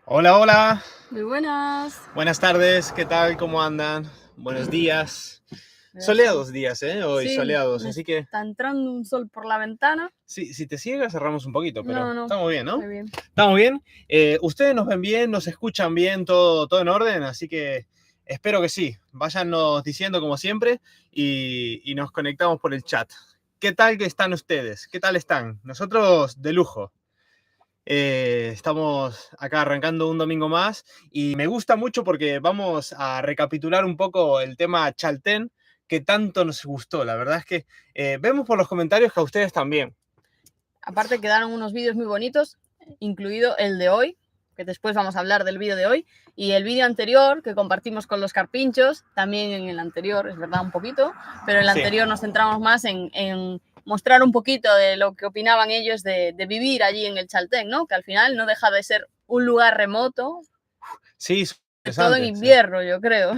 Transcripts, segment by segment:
Hola, hola. Muy buenas. Buenas tardes, ¿qué tal? ¿Cómo andan? Buenos días. Son- Soleados días, ¿eh? Hoy Sí, soleados, me así que está entrando un sol por la ventana. sí, si te ciegas cerramos un poquito, pero No, no, estamos bien, ¿no? muy bien. Estamos bien. Ustedes nos ven bien, nos escuchan bien, todo en orden, así que espero que sí. Váyanos diciendo como siempre y nos conectamos por el chat. ¿Qué tal que están ustedes? ¿Qué tal están? Nosotros de lujo. Estamos acá arrancando un domingo más y me gusta mucho porque vamos a recapitular un poco el tema Chaltén que tanto nos gustó. La verdad es que vemos por los comentarios que a ustedes también. Aparte quedaron unos vídeos muy bonitos, incluido el de hoy, que después vamos a hablar del vídeo de hoy, y el vídeo anterior que compartimos con los carpinchos, también en el anterior, es verdad, un poquito, pero en el Sí, anterior nos centramos más en mostrar un poquito de lo que opinaban ellos de vivir allí en el Chaltén, ¿no? Que al final no deja de ser un lugar remoto, sí, es todo en interesante. Sí. invierno, yo creo.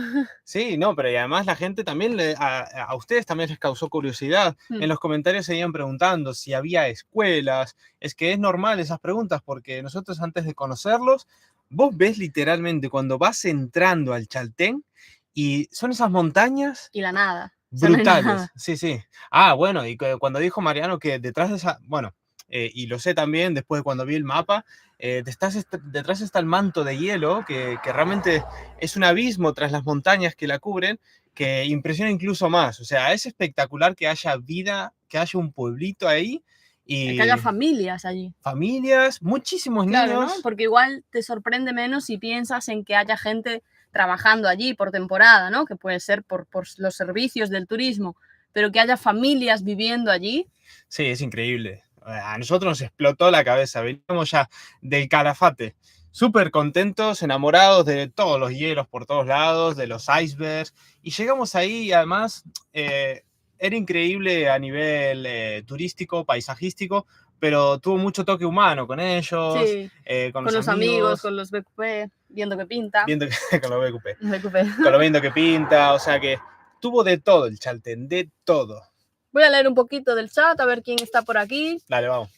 Sí, no, pero y además la gente también, a ustedes también les causó curiosidad. En los comentarios se iban preguntando si había escuelas. Es que es normal esas preguntas porque nosotros antes de conocerlos, vos ves literalmente cuando vas entrando al Chaltén y son esas montañas Y la nada, o sea, no hay brutales. nada. Sí, sí. Ah, bueno, y cuando dijo Mariano que detrás de esa, bueno, y lo sé también después de cuando vi el mapa, detrás está el manto de hielo que realmente es un abismo tras las montañas que la cubren, que impresiona incluso más. O sea, es espectacular que haya vida, que haya un pueblito ahí Que haya y familias allí. familias, muchísimos Claro, ¿no? niños. Porque igual te sorprende menos si piensas en que haya gente trabajando allí por temporada, ¿no? Que puede ser por los servicios del turismo, pero que haya familias viviendo allí. Sí, es increíble. A nosotros nos explotó la cabeza. Veníamos ya del Calafate, súper contentos, enamorados de todos los hielos por todos lados, de los icebergs. Y llegamos ahí y además era increíble a nivel turístico, paisajístico, pero tuvo mucho toque humano con ellos, Sí, con con los los amigos, amigos, con los BQP, viendo que pinta. viendo que, con los BQP, Los BQP. con lo viendo que pinta. O sea que tuvo de todo el Chaltén, de todo. Voy a leer un poquito del chat, a ver quién está por aquí. Dale, vamos.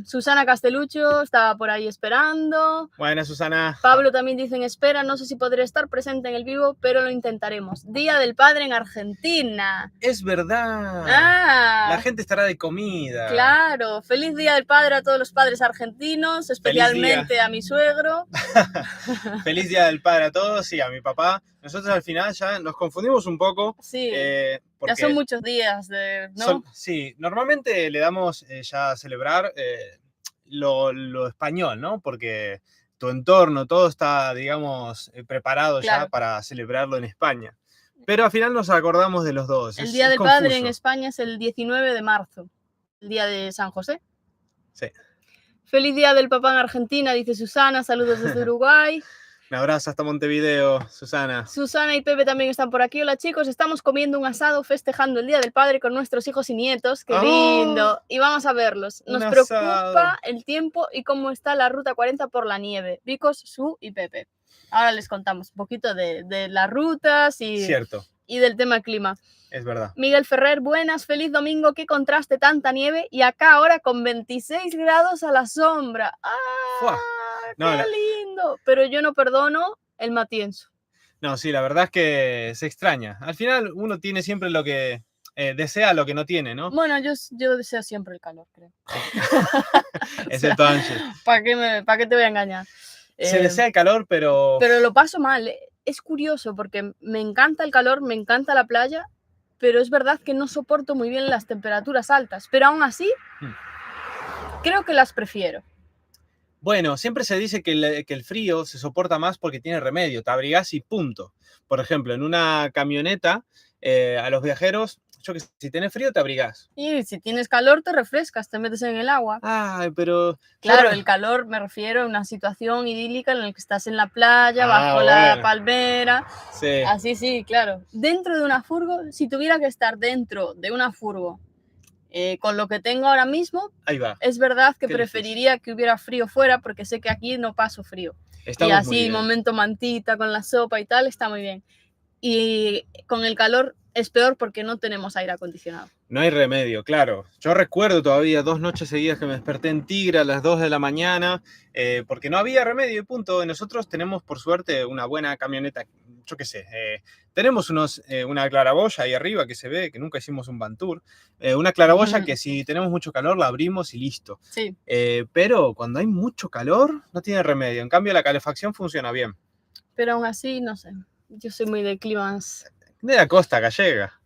Susana Castelucho estaba por ahí esperando. Buena, Susana. Pablo también dice en espera, no sé si podré estar presente en el vivo, pero lo intentaremos. Día del Padre en Argentina. Es verdad. La Ah, gente estará de comida. claro. Feliz Día del Padre a todos los padres argentinos, Feliz día. especialmente a mi suegro. Feliz día del padre a todos y a mi papá. Nosotros al final ya nos confundimos un poco Sí, ya son porque muchos días, ¿no? sí, normalmente le damos ya a celebrar lo español, ¿no? Porque tu entorno, todo está, digamos, preparado ya Claro. para celebrarlo en España. Pero al final nos acordamos de los dos. El Es, Día es del Padre en confuso. España es el 19 de marzo, el día de San José. Sí. Feliz Día del Papá en Argentina, dice Susana, saludos desde Uruguay. Un abrazo hasta Montevideo, Susana. Susana y Pepe también están por aquí. Hola chicos, estamos comiendo un asado festejando el Día del Padre con nuestros hijos y nietos. ¡Qué ¡Oh! lindo! Y vamos a verlos. Un Nos asado. preocupa el tiempo y cómo está la ruta 40 por la nieve. Vicos, Su y Pepe. Ahora les contamos un poquito de las rutas Cierto, y del tema clima. es verdad. Miguel Ferrer, buenas, feliz domingo, qué contraste tanta nieve y acá ahora con 26 grados a la sombra. ¡Fua! ¡Ah, No, qué lindo! Pero yo no perdono el matienzo. no, sí, la verdad es que se extraña. Al final uno tiene siempre lo que desea, lo que no tiene, ¿no? Bueno, yo deseo siempre el calor, creo. O sea, Excepto Angie. ¿para qué te voy a engañar? Se Eh, desea el calor, pero pero lo paso mal. Es curioso porque me encanta el calor, me encanta la playa, pero es verdad que no soporto muy bien las temperaturas altas. Pero aún así, creo que las prefiero. bueno, siempre se dice que el frío se soporta más porque tiene remedio, te abrigás y punto. Por ejemplo, en una camioneta, a los viajeros, yo que sé, si tenés frío te abrigás. Y si tienes calor, te refrescas, te metes en el agua. Ay, pero Claro, el calor me refiero a una situación idílica en la que estás en la playa, bajo la bueno, palmera. sí, Así sí, claro. Dentro de una furgo, si tuviera que estar dentro de una furgo con lo que tengo ahora mismo, ahí va. es verdad que Qué difícil. preferiría que hubiera frío fuera porque sé que aquí no paso frío. Y Estamos muy así, bien. momento mantita con la sopa y tal, está muy bien. Y con el calor es peor porque no tenemos aire acondicionado. No hay remedio, claro. Yo recuerdo todavía 2 noches seguidas que me desperté en Tigre a las 2 de la mañana, porque no había remedio y punto. Nosotros tenemos, por suerte, una buena camioneta, yo qué sé. Tenemos una claraboya ahí arriba que se ve, que nunca hicimos un van tour. Una claraboya que si tenemos mucho calor la abrimos y listo. Sí. Pero cuando hay mucho calor, no tiene remedio. En cambio, la calefacción funciona bien. Pero aún así, no sé. Yo soy muy de climas. De la costa gallega.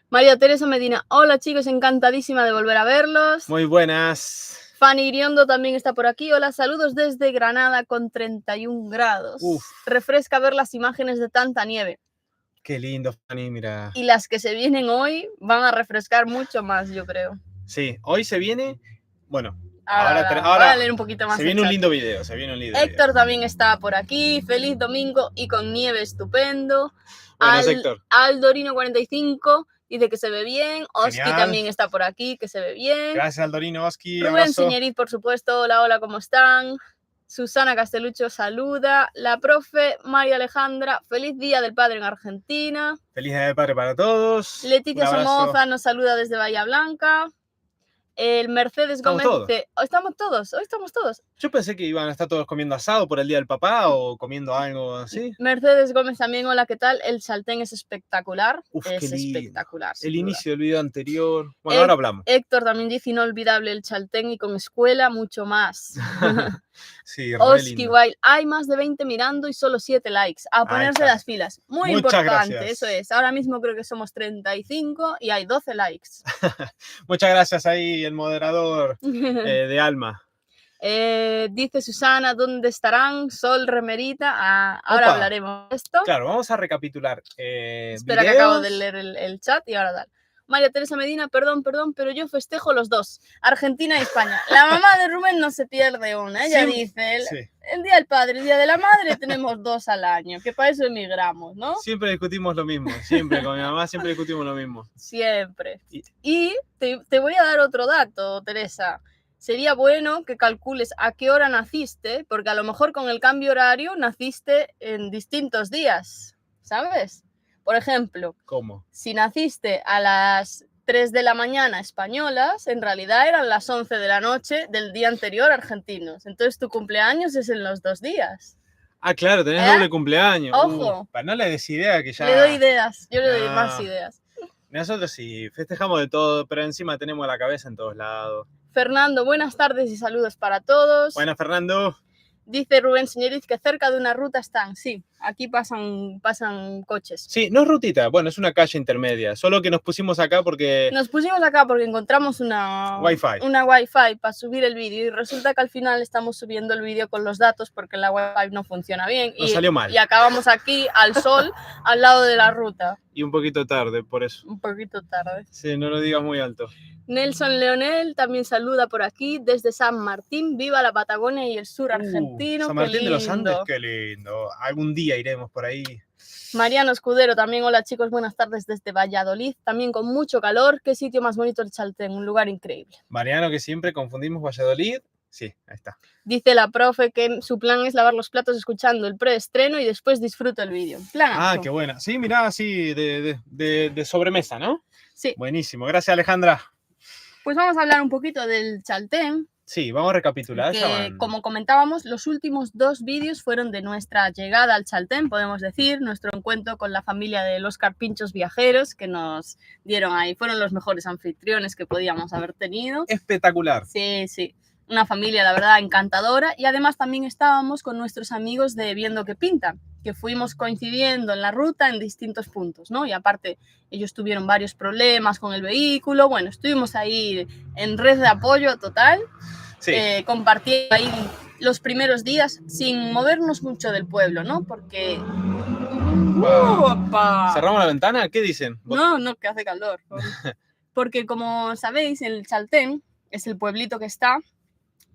María Teresa Medina, hola chicos, encantadísima de volver a verlos. Muy buenas. Fanny Iriondo también está por aquí. Hola, saludos desde Granada con 31 grados. Uf. Refresca ver las imágenes de tanta nieve. Qué lindo, Fanny, mira. Y las que se vienen hoy van a refrescar mucho más, yo creo. Sí, hoy se viene, bueno, Ahora a leer un poquito más. Se viene un lindo video, Héctor también está por aquí. Feliz domingo y con nieve estupendo. Buenas, Héctor. Aldorino45 dice que se ve bien. Oski Genial. También está por aquí, que se ve bien. Gracias, Aldorino, Oski. Rubén Abrazo. Señerit, por supuesto. Hola, hola, ¿cómo están? Susana Castelucho saluda. La profe María Alejandra, feliz Día del Padre en Argentina. Feliz Día del Padre para todos. Leticia Somoza nos saluda desde Bahía Blanca. El Mercedes Gómez dice, hoy estamos todos. Yo pensé que iban a estar todos comiendo asado por el Día del Papá o comiendo algo así. Mercedes Gómez también, hola, ¿qué tal? El Chaltén es espectacular. Uf, es espectacular. El inicio del video anterior. Bueno, ahora hablamos. Héctor también dice, inolvidable el Chaltén y con escuela mucho más. Sí, Oski Wild, hay más de 20 mirando y solo 7 likes. A ponerse las pilas. Muy Muchas importante, gracias. eso es. Ahora mismo creo que somos 35 y hay 12 likes. Muchas gracias ahí, el moderador de Alma. Dice Susana, ¿dónde estarán? Sol, remerita. Ahora Opa. hablaremos de esto. Claro, vamos a recapitular. Espera, videos. que acabo de leer el chat y ahora dale. María Teresa Medina, perdón, pero yo festejo los dos, Argentina y España. La mamá de Rubén no se pierde una. Ella dice, el Día del Padre, el Día de la Madre tenemos 2 al año, que para eso emigramos, ¿no? Siempre discutimos lo mismo, siempre, con mi mamá siempre discutimos lo mismo. Siempre. Y te voy a dar otro dato, Teresa. Sería bueno que calcules a qué hora naciste, porque a lo mejor con el cambio horario naciste en distintos días, ¿sabes? Por ejemplo, ¿cómo? Si naciste a las 3 de la mañana españolas, en realidad eran las 11 de la noche del día anterior argentinos. Entonces tu cumpleaños es en los 2 días. Ah, claro, tenés doble cumpleaños. Ojo. Para no le des idea que ya... Le doy ideas, yo le doy más ideas. Nosotros sí, festejamos de todo, pero encima tenemos la cabeza en todos lados. Fernando, buenas tardes y saludos para todos. Buenas, Fernando. Dice Rubén Señoriz que cerca de una ruta están. Sí, aquí pasan coches. Sí, no es rutita, bueno, es una calle intermedia. Solo que nos pusimos acá porque... encontramos una Wi-Fi para subir el vídeo y resulta que al final estamos subiendo el vídeo con los datos porque la Wi-Fi no funciona bien. Nos salió mal. Y acabamos aquí al sol, al lado de la ruta. Y un poquito tarde, por eso. Un poquito tarde. Sí, no lo digas muy alto. Nelson Leonel también saluda por aquí desde San Martín. Viva la Patagonia y el sur argentino. San Martín de los Andes, qué lindo. Algún día iremos por ahí. Mariano Escudero también, hola chicos, buenas tardes desde Valladolid, también con mucho calor. Qué sitio más bonito el Chaltén, un lugar increíble. Mariano, que siempre confundimos Valladolid. Sí, ahí está. Dice la profe que su plan es lavar los platos escuchando el preestreno y después disfruto el vídeo. Qué buena. Sí, mirá, así de sobremesa, ¿no? Sí. Buenísimo. Gracias, Alejandra. Pues vamos a hablar un poquito del Chaltén. Sí, vamos a recapitular. Como comentábamos, los últimos 2 vídeos fueron de nuestra llegada al Chaltén, podemos decir, nuestro encuentro con la familia de los carpinchos viajeros que nos dieron ahí. Fueron los mejores anfitriones que podíamos haber tenido. Espectacular. Sí, sí. Una familia, la verdad, encantadora. Y además también estábamos con nuestros amigos de Viendo que Pinta, que fuimos coincidiendo en la ruta en distintos puntos, ¿no? Y aparte, ellos tuvieron varios problemas con el vehículo. Bueno, estuvimos ahí en red de apoyo total. Sí. Compartiendo ahí los primeros días sin movernos mucho del pueblo, ¿no? Porque... ¿Cerramos la ventana? ¿Qué dicen? No, que hace calor. Porque como sabéis, el Chaltén es el pueblito que está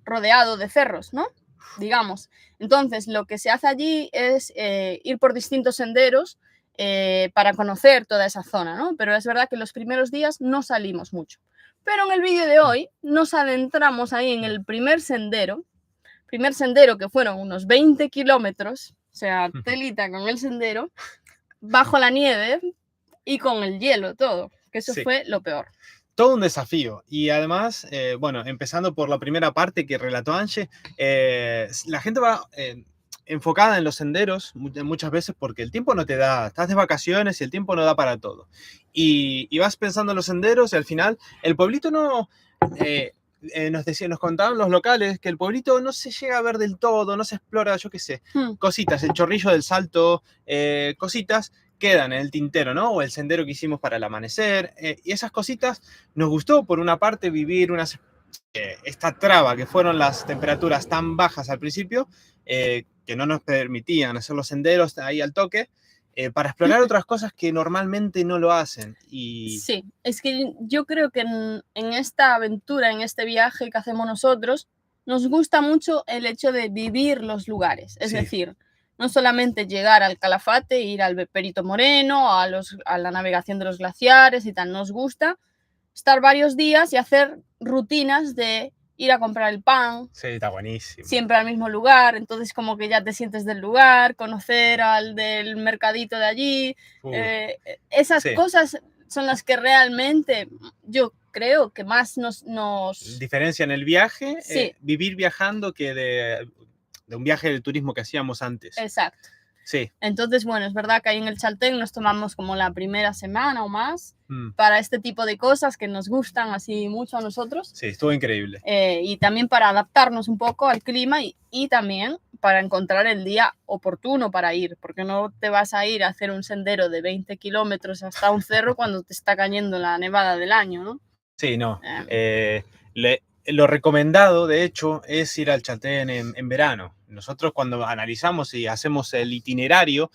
rodeado de cerros, ¿no? Digamos. Entonces, lo que se hace allí es ir por distintos senderos para conocer toda esa zona, ¿no? Pero es verdad que los primeros días no salimos mucho. Pero en el vídeo de hoy nos adentramos ahí en el primer sendero que fueron unos 20 kilómetros, o sea, telita con el sendero, bajo la nieve, y con el hielo todo, que eso Sí. fue lo peor. Todo un desafío. Y además, bueno, empezando por la primera parte que relató Ange, la gente va enfocada en los senderos muchas veces porque el tiempo no te da, estás de vacaciones y el tiempo no da para todo. Y vas pensando en los senderos y al final el pueblito no... nos contaban los locales que el pueblito no se llega a ver del todo, no se explora, yo qué sé, cositas, el chorrillo del Salto, cositas quedan en el tintero, ¿no? O el sendero que hicimos para el amanecer, y esas cositas nos gustó, por una parte, vivir esta traba que fueron las temperaturas tan bajas al principio, que no nos permitían hacer los senderos ahí al toque, para explorar otras cosas que normalmente no lo hacen. Y... Sí, es que yo creo que en esta aventura, en este viaje que hacemos nosotros, nos gusta mucho el hecho de vivir los lugares. Es Sí. decir, no solamente llegar al Calafate, ir al Perito Moreno, a la navegación de los glaciares y tal. Nos gusta estar varios días y hacer rutinas de ir a comprar el pan. Sí, está buenísimo. Siempre al mismo lugar, entonces como que ya te sientes del lugar, conocer al del mercadito de allí. Esas Sí. cosas son las que realmente yo creo que más nos... Diferencian el viaje, Sí. Vivir viajando que de un viaje de turismo que hacíamos antes. Exacto. Sí. Entonces, bueno, es verdad que ahí en el Chaltén nos tomamos como la primera semana o más para este tipo de cosas que nos gustan así mucho a nosotros. Sí, estuvo increíble. Y también para adaptarnos un poco al clima y también para encontrar el día oportuno para ir, porque no te vas a ir a hacer un sendero de 20 kilómetros hasta un cerro cuando te está cayendo la nevada del año, ¿no? Sí, no. Lo recomendado, de hecho, es ir al Chaltén en verano. Nosotros cuando analizamos y hacemos el itinerario,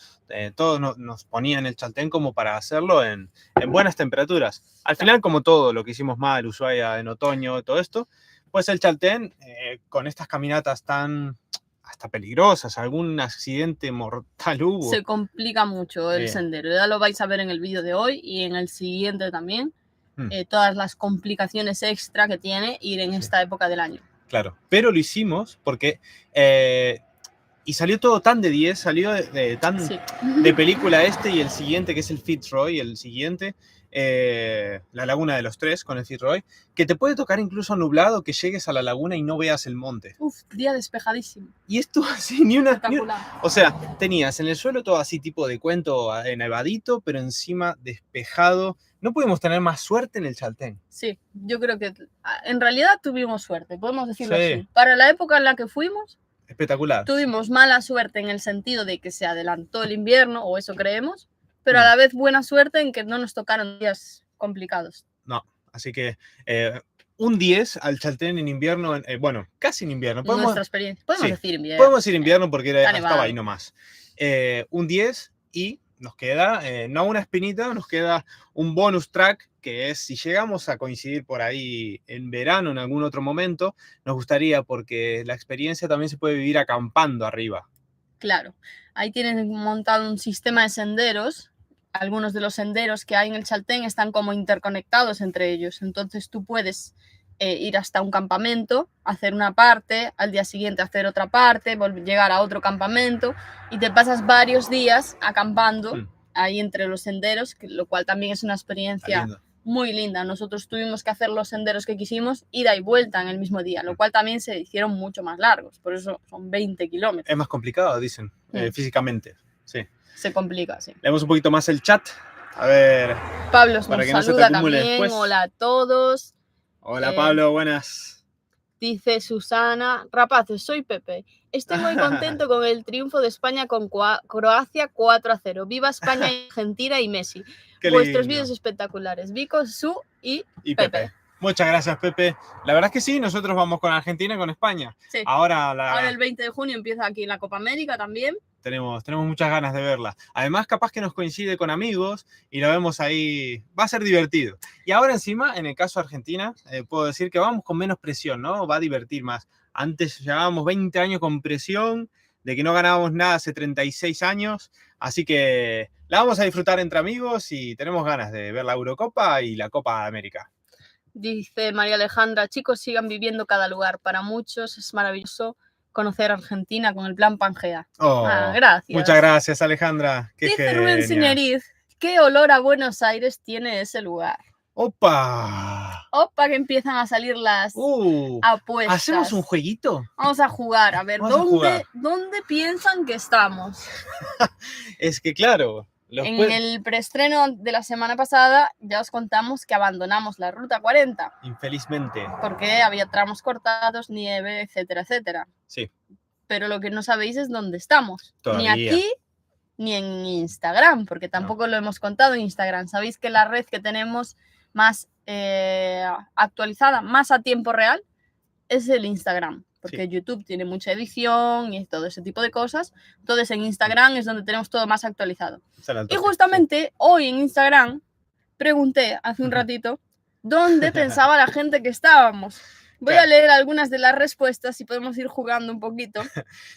todos nos ponían el Chaltén como para hacerlo en buenas temperaturas. Al final, como todo lo que hicimos mal, Ushuaia en otoño, todo esto, pues el Chaltén, con estas caminatas tan hasta peligrosas, algún accidente mortal hubo. Se complica mucho el sendero. Ya lo vais a ver en el vídeo de hoy y en el siguiente también. Todas las complicaciones extra que tiene ir en esta época del año. Claro, pero lo hicimos porque... y salió todo tan de 10, salió tan de película y el siguiente, que es el Fitzroy, el siguiente, la Laguna de los Tres con el Fitzroy, que te puede tocar incluso nublado, que llegues a la laguna y no veas el monte. Uf, día despejadísimo. Y esto así, o sea, tenías en el suelo todo así tipo de cuento nevadito, pero encima despejado. No pudimos tener más suerte en el Chaltén. Sí, yo creo que en realidad tuvimos suerte, podemos decirlo así. Para la época en la que fuimos, espectacular. Tuvimos mala suerte en el sentido de que se adelantó el invierno, o eso creemos, pero a la vez buena suerte en que no nos tocaron días complicados. No, así que un 10 al Chaltén en invierno, bueno, casi en invierno. Nuestra experiencia. Podemos decir invierno. Podemos decir invierno porque estaba ahí nomás. Un 10 y nos queda, no una espinita, nos queda un bonus track, que es si llegamos a coincidir por ahí en verano, en algún otro momento, nos gustaría porque la experiencia también se puede vivir acampando arriba. Claro, ahí tienen montado un sistema de senderos. Algunos de los senderos que hay en el Chaltén están como interconectados entre ellos, entonces tú puedes ir hasta un campamento, hacer una parte, al día siguiente hacer otra parte, llegar a otro campamento y te pasas varios días acampando ahí entre los senderos, lo cual también es una experiencia muy linda. Nosotros tuvimos que hacer los senderos que quisimos ida y vuelta en el mismo día, lo cual también se hicieron mucho más largos, por eso son 20 kilómetros. Es más complicado, dicen, físicamente, sí. Se complica, sí. Leemos un poquito más el chat, a ver... Pablo nos saluda también, después. Hola a todos. Hola Pablo, buenas. Dice Susana, rapaces, soy Pepe. Estoy muy contento con el triunfo de España con Croacia 4-0. Viva España y Argentina y Messi. Vuestros vídeos espectaculares. Vico, Su y Pepe. Muchas gracias, Pepe. La verdad es que sí, nosotros vamos con Argentina y con España. Sí. Ahora el 20 de junio empieza aquí la Copa América también. Tenemos muchas ganas de verla. Además, capaz que nos coincide con amigos y lo vemos ahí. Va a ser divertido. Y ahora encima, en el caso de Argentina, puedo decir que vamos con menos presión, ¿no? Va a divertir más. Antes llevábamos 20 años con presión, de que no ganábamos nada hace 36 años. Así que la vamos a disfrutar entre amigos y tenemos ganas de ver la Eurocopa y la Copa América. Dice María Alejandra, chicos, sigan viviendo cada lugar. Para muchos es maravilloso conocer Argentina con el plan Pangea. Oh, gracias. Muchas gracias, Alejandra. Qué Dice Rubén Señoriz ¿Qué olor a Buenos Aires tiene ese lugar? ¡Opa! Opa, que empiezan a salir las apuestas. ¿Hacemos un jueguito? Vamos a jugar, a ver, Vamos a jugar. ¿dónde piensan que estamos? Es que claro, En el preestreno de la semana pasada ya os contamos que abandonamos la Ruta 40. Infelizmente. Porque había tramos cortados, nieve, etcétera, etcétera. Sí. Pero lo que no sabéis es dónde estamos. Todavía. Ni aquí, ni en Instagram, porque tampoco lo hemos contado en Instagram. Sabéis que la red que tenemos más actualizada, más a tiempo real, es el Instagram. Porque YouTube tiene mucha edición y todo ese tipo de cosas. Entonces en Instagram es donde tenemos todo más actualizado. Y justamente hoy en Instagram pregunté hace un ratito dónde pensaba la gente que estábamos. Voy a leer algunas de las respuestas y podemos ir jugando un poquito.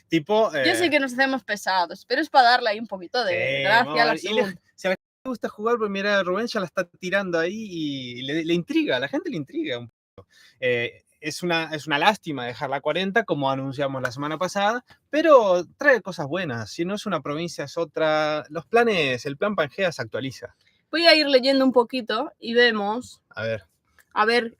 Tipo, yo sé que nos hacemos pesados, pero es para darle ahí un poquito de gracia a la segunda. Si a la gente le gusta jugar, pues mira, Rubén ya la está tirando ahí y le intriga, a la gente le intriga un poco. Es una lástima dejar la 40, como anunciamos la semana pasada, pero trae cosas buenas. Si no es una provincia, es otra. Los planes, el plan Pangea se actualiza. Voy a ir leyendo un poquito y vemos. A ver,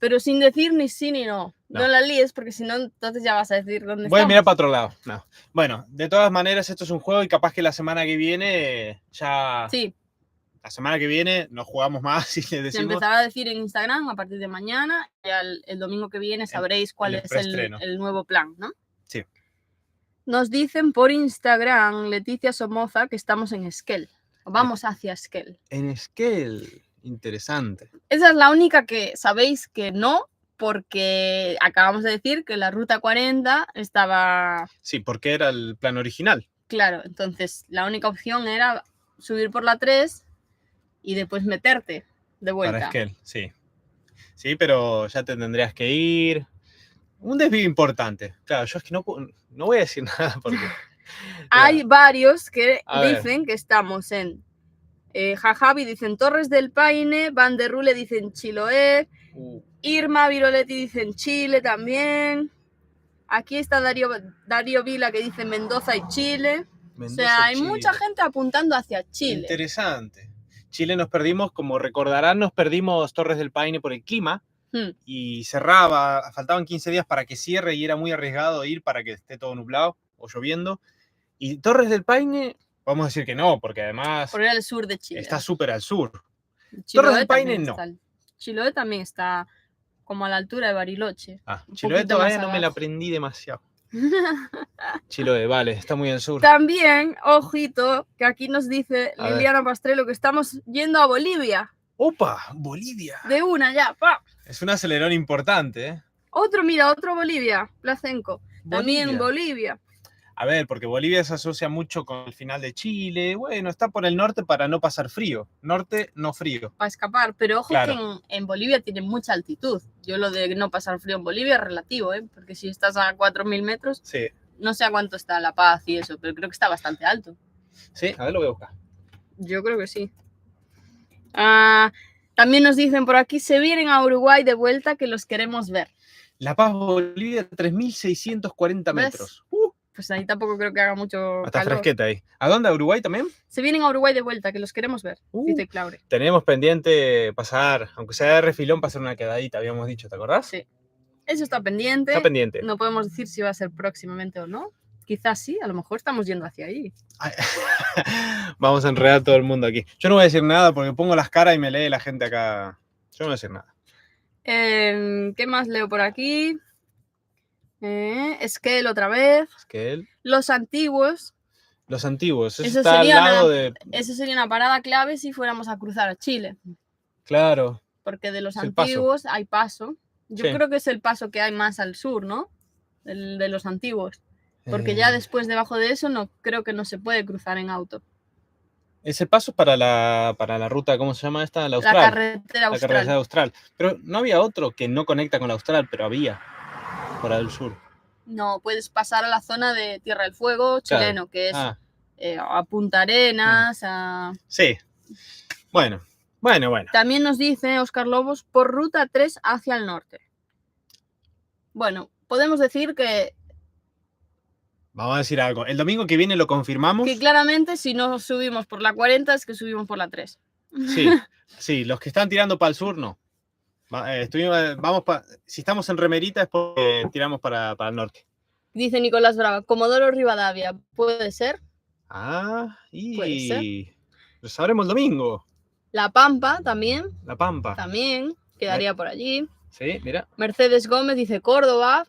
pero sin decir ni sí ni no. No la líes, porque si no, entonces ya vas a decir dónde estamos. Voy a mirar para otro lado. No. Bueno, de todas maneras, esto es un juego y capaz que la semana que viene ya... Sí. La semana que viene nos jugamos más y le decimos... Se empezará a decir en Instagram a partir de mañana. Y el domingo que viene sabréis cuál es el nuevo plan, ¿no? Sí. Nos dicen por Instagram, Leticia Somoza, que estamos en Esquel. Vamos hacia Esquel. En Esquel. Interesante. Esa es la única que sabéis que no, porque acabamos de decir que la Ruta 40 estaba... Sí, porque era el plan original. Claro, entonces la única opción era subir por la 3 y después meterte de vuelta. Para Esquel, sí. Sí, pero ya te tendrías que ir. Un desvío importante. Claro, yo es que no voy a decir nada porque... Hay varios que dicen que estamos en... Jajavi dicen Torres del Paine, Van der Rule dicen Chiloé, Irma Viroletti dicen Chile también. Aquí está Darío Vila que dice Mendoza y Chile. O sea, hay mucha gente apuntando hacia Chile. Interesante. Chile nos perdimos, como recordarán, nos perdimos Torres del Paine por el clima y cerraba, faltaban 15 días para que cierre y era muy arriesgado ir para que esté todo nublado o lloviendo. Y Torres del Paine... Vamos a decir que no, porque además... Por el sur de Chile. Está súper al sur. Chiloé Torres del Paine no. Chiloé también está como a la altura de Bariloche. Chiloé todavía no me la aprendí demasiado. Chiloé, vale, está muy al sur. También, ojito, que aquí nos dice Liliana Pastrello que estamos yendo a Bolivia. ¡Opa! Bolivia. De una ya, pa. Es un acelerón importante, ¿eh? Otro Bolivia, Placenco. También Bolivia. A ver, porque Bolivia se asocia mucho con el final de Chile. Bueno, está por el norte para no pasar frío. Norte, no frío. Para escapar, pero ojo que en Bolivia tiene mucha altitud. Yo lo de no pasar frío en Bolivia es relativo, ¿eh? Porque si estás a 4.000 metros, no sé a cuánto está La Paz y eso, pero creo que está bastante alto. Sí, a ver, lo voy a buscar. Yo creo que sí. También nos dicen por aquí, se vienen a Uruguay de vuelta que los queremos ver. La Paz, Bolivia, 3.640 metros. Pues ahí tampoco creo que haga mucho Está calor. fresqueta ahí. ¿A dónde? ¿A Uruguay también? Se vienen a Uruguay de vuelta, que los queremos ver, dice Claure. Tenemos pendiente pasar, aunque sea de refilón, pasar una quedadita, habíamos dicho, ¿te acordás? Sí. Eso está pendiente. Está pendiente. No podemos decir si va a ser próximamente o no. Quizás sí, a lo mejor estamos yendo hacia ahí. Vamos a enredar todo el mundo aquí. Yo no voy a decir nada porque pongo las caras y me lee la gente acá. Yo no voy a decir nada. ¿Qué más leo por aquí? Esquel otra vez. Esquel. Los antiguos. Los antiguos. Eso está al lado de... Eso sería una parada clave si fuéramos a cruzar a Chile. Claro. Porque de los antiguos hay paso. Yo creo que es el paso que hay más al sur, ¿no? El de los antiguos. Porque ya después, debajo de eso, no creo que no se puede cruzar en auto. Ese paso es para la ruta, ¿cómo se llama esta? La Austral. La carretera Austral. La carretera Austral. Pero no había otro que no conecta con la Austral, pero había. Por el sur. No, puedes pasar a la zona de Tierra del Fuego chileno, que es a Punta Arenas, Sí. Bueno. También nos dice Óscar Lobos, por ruta 3 hacia el norte. Bueno, podemos decir que Vamos a decir algo. El domingo que viene lo confirmamos. Que claramente si no subimos por la 40 es que subimos por la 3. Sí, sí, los que están tirando para el sur, no. Si estamos en remerita es porque tiramos para el norte. Dice Nicolás Brava, Comodoro Rivadavia, ¿puede ser? Puede ser. Lo sabremos el domingo. La Pampa también. La Pampa. También quedaría por allí. Sí, mira. Mercedes Gómez dice Córdoba.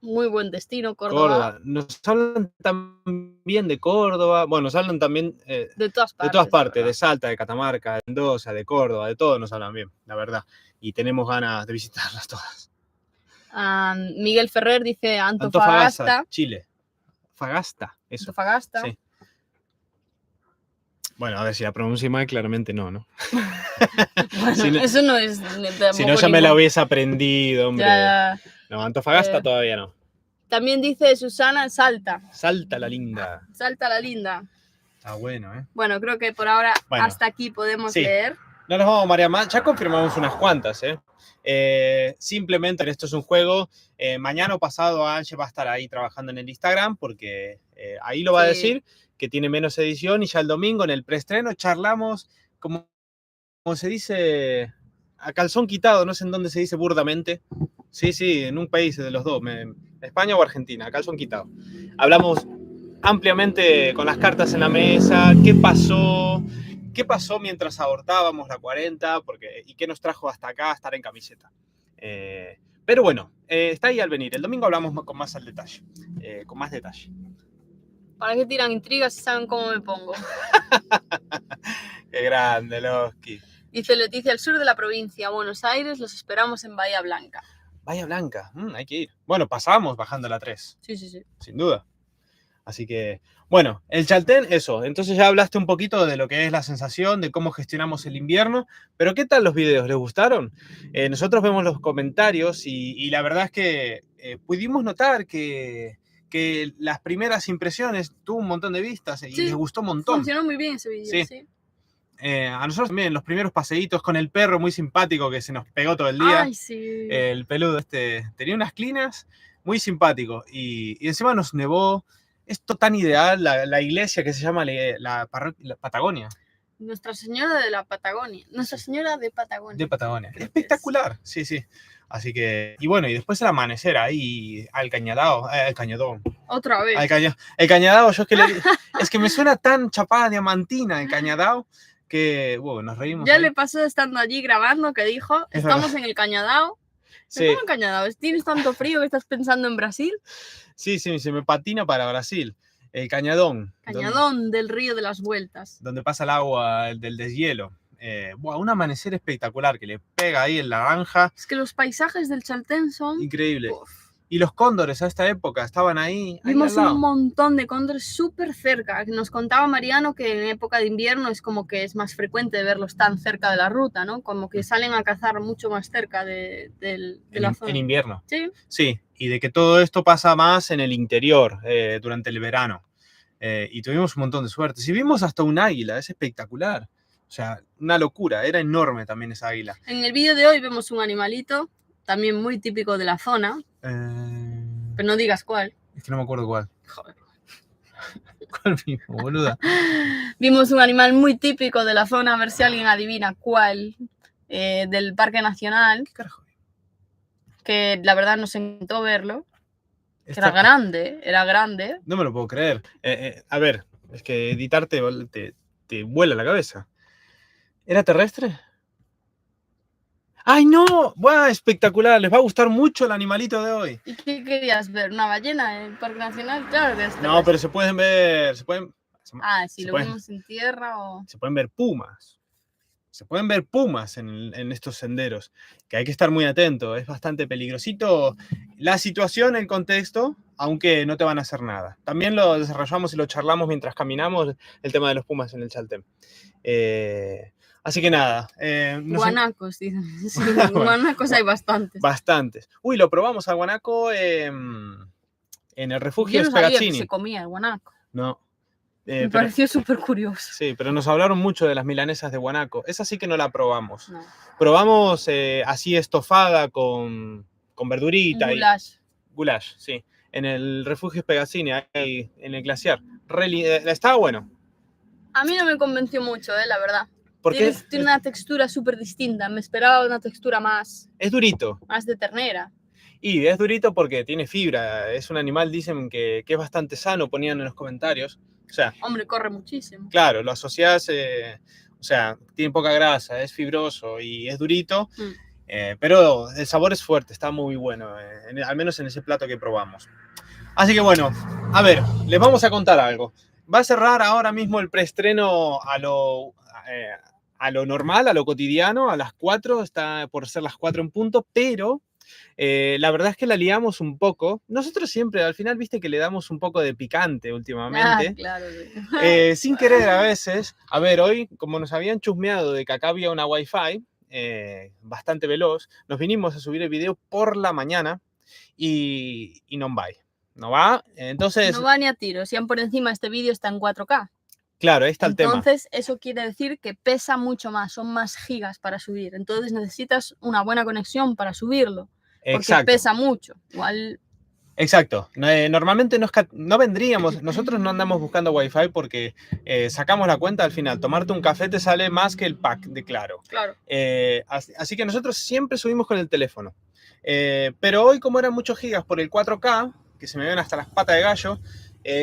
Muy buen destino, Córdoba. Nos hablan también de Córdoba. Bueno, nos hablan también de todas partes. De todas partes, de Salta, de Catamarca, de Mendoza, de Córdoba, de todo nos hablan bien, la verdad. Y tenemos ganas de visitarlas todas. Miguel Ferrer dice Antofagasta. Chile. Fagasta, eso. Antofagasta. Sí. Bueno, a ver si la pronuncio mal, claramente no. Bueno, si no, eso no es... Si no, ya me la hubiese aprendido, hombre. Ya. No, Antofagasta todavía no. También dice Susana Salta. Salta la linda. Salta la linda. Está bueno, ¿eh? Bueno, creo que por ahora hasta aquí podemos leer. No nos vamos a marear más. Ya confirmamos unas cuantas, ¿eh? Simplemente esto es un juego. Mañana o pasado Ange va a estar ahí trabajando en el Instagram porque ahí lo va a decir que tiene menos edición y ya el domingo en el preestreno charlamos como se dice a calzón quitado, no sé en dónde se dice burdamente. Sí, en un país de los dos, España o Argentina, a calzón quitado. Hablamos ampliamente con las cartas en la mesa, qué pasó mientras abortábamos la 40 y qué nos trajo hasta acá a estar en camiseta. Pero bueno, está ahí al venir. El domingo hablamos con más al detalle, con más detalle. ¿Para qué tiran intrigas si saben cómo me pongo? Qué grande, Losky. Dice Leticia, al sur de la provincia, Buenos Aires, los esperamos en Bahía Blanca. Bahía Blanca, hay que ir. Bueno, pasamos bajando la 3. Sí. Sin duda. Así que, bueno, el Chaltén, eso. Entonces ya hablaste un poquito de lo que es la sensación, de cómo gestionamos el invierno. Pero ¿qué tal los videos? ¿Les gustaron? Nosotros vemos los comentarios y la verdad es que pudimos notar que las primeras impresiones tuvo un montón de vistas y les gustó un montón. Funcionó muy bien ese video, sí. A nosotros también, los primeros paseitos con el perro muy simpático que se nos pegó todo el día. Ay, sí. El peludo tenía unas clinas muy simpático y encima nos nevó. Esto tan ideal, la iglesia que se llama la Patagonia. Nuestra Señora de la Patagonia. Nuestra Señora de Patagonia. De Patagonia. Espectacular, sí. Así que, y bueno, y después el amanecer ahí al Cañadón. Otra vez. El Cañadao, es que me suena tan chapada diamantina el Cañadao que, bueno, nos reímos. Ya le pasó estando allí grabando que dijo, estamos en el Cañadao. Sí. ¿Cómo en Cañadao? ¿Tienes tanto frío que estás pensando en Brasil? Sí, se me patina para Brasil. El Cañadón. Cañadón del Río de las Vueltas. Donde pasa el agua del deshielo. Un amanecer espectacular que le pega ahí el naranja. Es que los paisajes del Chaltén son... increíble. Y los cóndores a esta época estaban ahí. Vimos un montón de cóndores súper cerca. Nos contaba Mariano que en época de invierno es como que es más frecuente verlos tan cerca de la ruta, ¿no? Como que salen a cazar mucho más cerca de la zona. En invierno. Sí. Sí, y de que todo esto pasa más en el interior durante el verano. Y tuvimos un montón de suerte. Si vimos hasta un águila, es espectacular. O sea, una locura. Era enorme también esa águila. En el vídeo de hoy vemos un animalito, también muy típico de la zona. Pero no digas cuál. Es que no me acuerdo cuál. Joder. ¿Cuál mismo, boluda? Vimos un animal muy típico de la zona, a ver si alguien adivina cuál. Del Parque Nacional. ¿Qué carajo? Que la verdad nos encantó verlo. Era grande. No me lo puedo creer. A ver, es que editarte te vuela la cabeza. ¿Era terrestre? ¡Ay, no! ¡Buah! Espectacular. Les va a gustar mucho el animalito de hoy. ¿Y qué querías ver? ¿Una ballena en el Parque Nacional? Claro que es terrestre. No, pero se pueden ver... vimos en tierra o... Se pueden ver pumas. Se pueden ver pumas en estos senderos, que hay que estar muy atento. Es bastante peligrosito la situación, el contexto, aunque no te van a hacer nada. También lo desarrollamos y lo charlamos mientras caminamos, el tema de los pumas en el Chaltén. Así que nada. Guanacos, dicen. Sí, guanacos hay bastantes. Bastantes. Uy, lo probamos al guanaco en el refugio Yo no sabía Spagazzini. que se comía el guanaco. No. Me pareció súper curioso. Sí, pero nos hablaron mucho de las milanesas de guanaco. Esa sí que no la probamos. No. Probamos así estofada con verdurita. Goulash. Goulash, sí. en el refugio Pegasini, ahí en el glaciar. Estaba bueno. A mí no me convenció mucho, la verdad. Porque Tiene una textura súper distinta. Me esperaba una textura más es durito. Más de ternera. Y es durito porque tiene fibra. Es un animal, dicen que es bastante sano, ponían en los comentarios. O sea, hombre, corre muchísimo. Claro, lo asociás, o sea, tiene poca grasa, es fibroso y es durito, pero el sabor es fuerte, está muy bueno, al menos en ese plato que probamos. Así que bueno, a ver, les vamos a contar algo. Va a cerrar ahora mismo el preestreno a lo normal, a lo cotidiano, a las 4, está por ser las 4 en punto, pero la verdad es que la liamos un poco. Nosotros siempre, al final, viste que le damos un poco de picante últimamente. Claro, sí. Sin querer a veces. A ver, hoy, como nos habían chusmeado de que acá había una Wi-Fi bastante veloz, nos vinimos a subir el video por la mañana y no va. No va, entonces... No va ni a tiro, si por encima este vídeo está en 4K. Claro, ahí está el tema. Entonces, eso quiere decir que pesa mucho más, son más gigas para subir. Entonces necesitas una buena conexión para subirlo. Porque Exacto. pesa mucho. Igual... Exacto. Normalmente no vendríamos, nosotros no andamos buscando Wi-Fi porque sacamos la cuenta al final. Tomarte un café te sale más que el pack de Claro. Claro. Así que nosotros siempre subimos con el teléfono. Pero hoy, como eran muchos gigas por el 4K, que se me ven hasta las patas de gallo,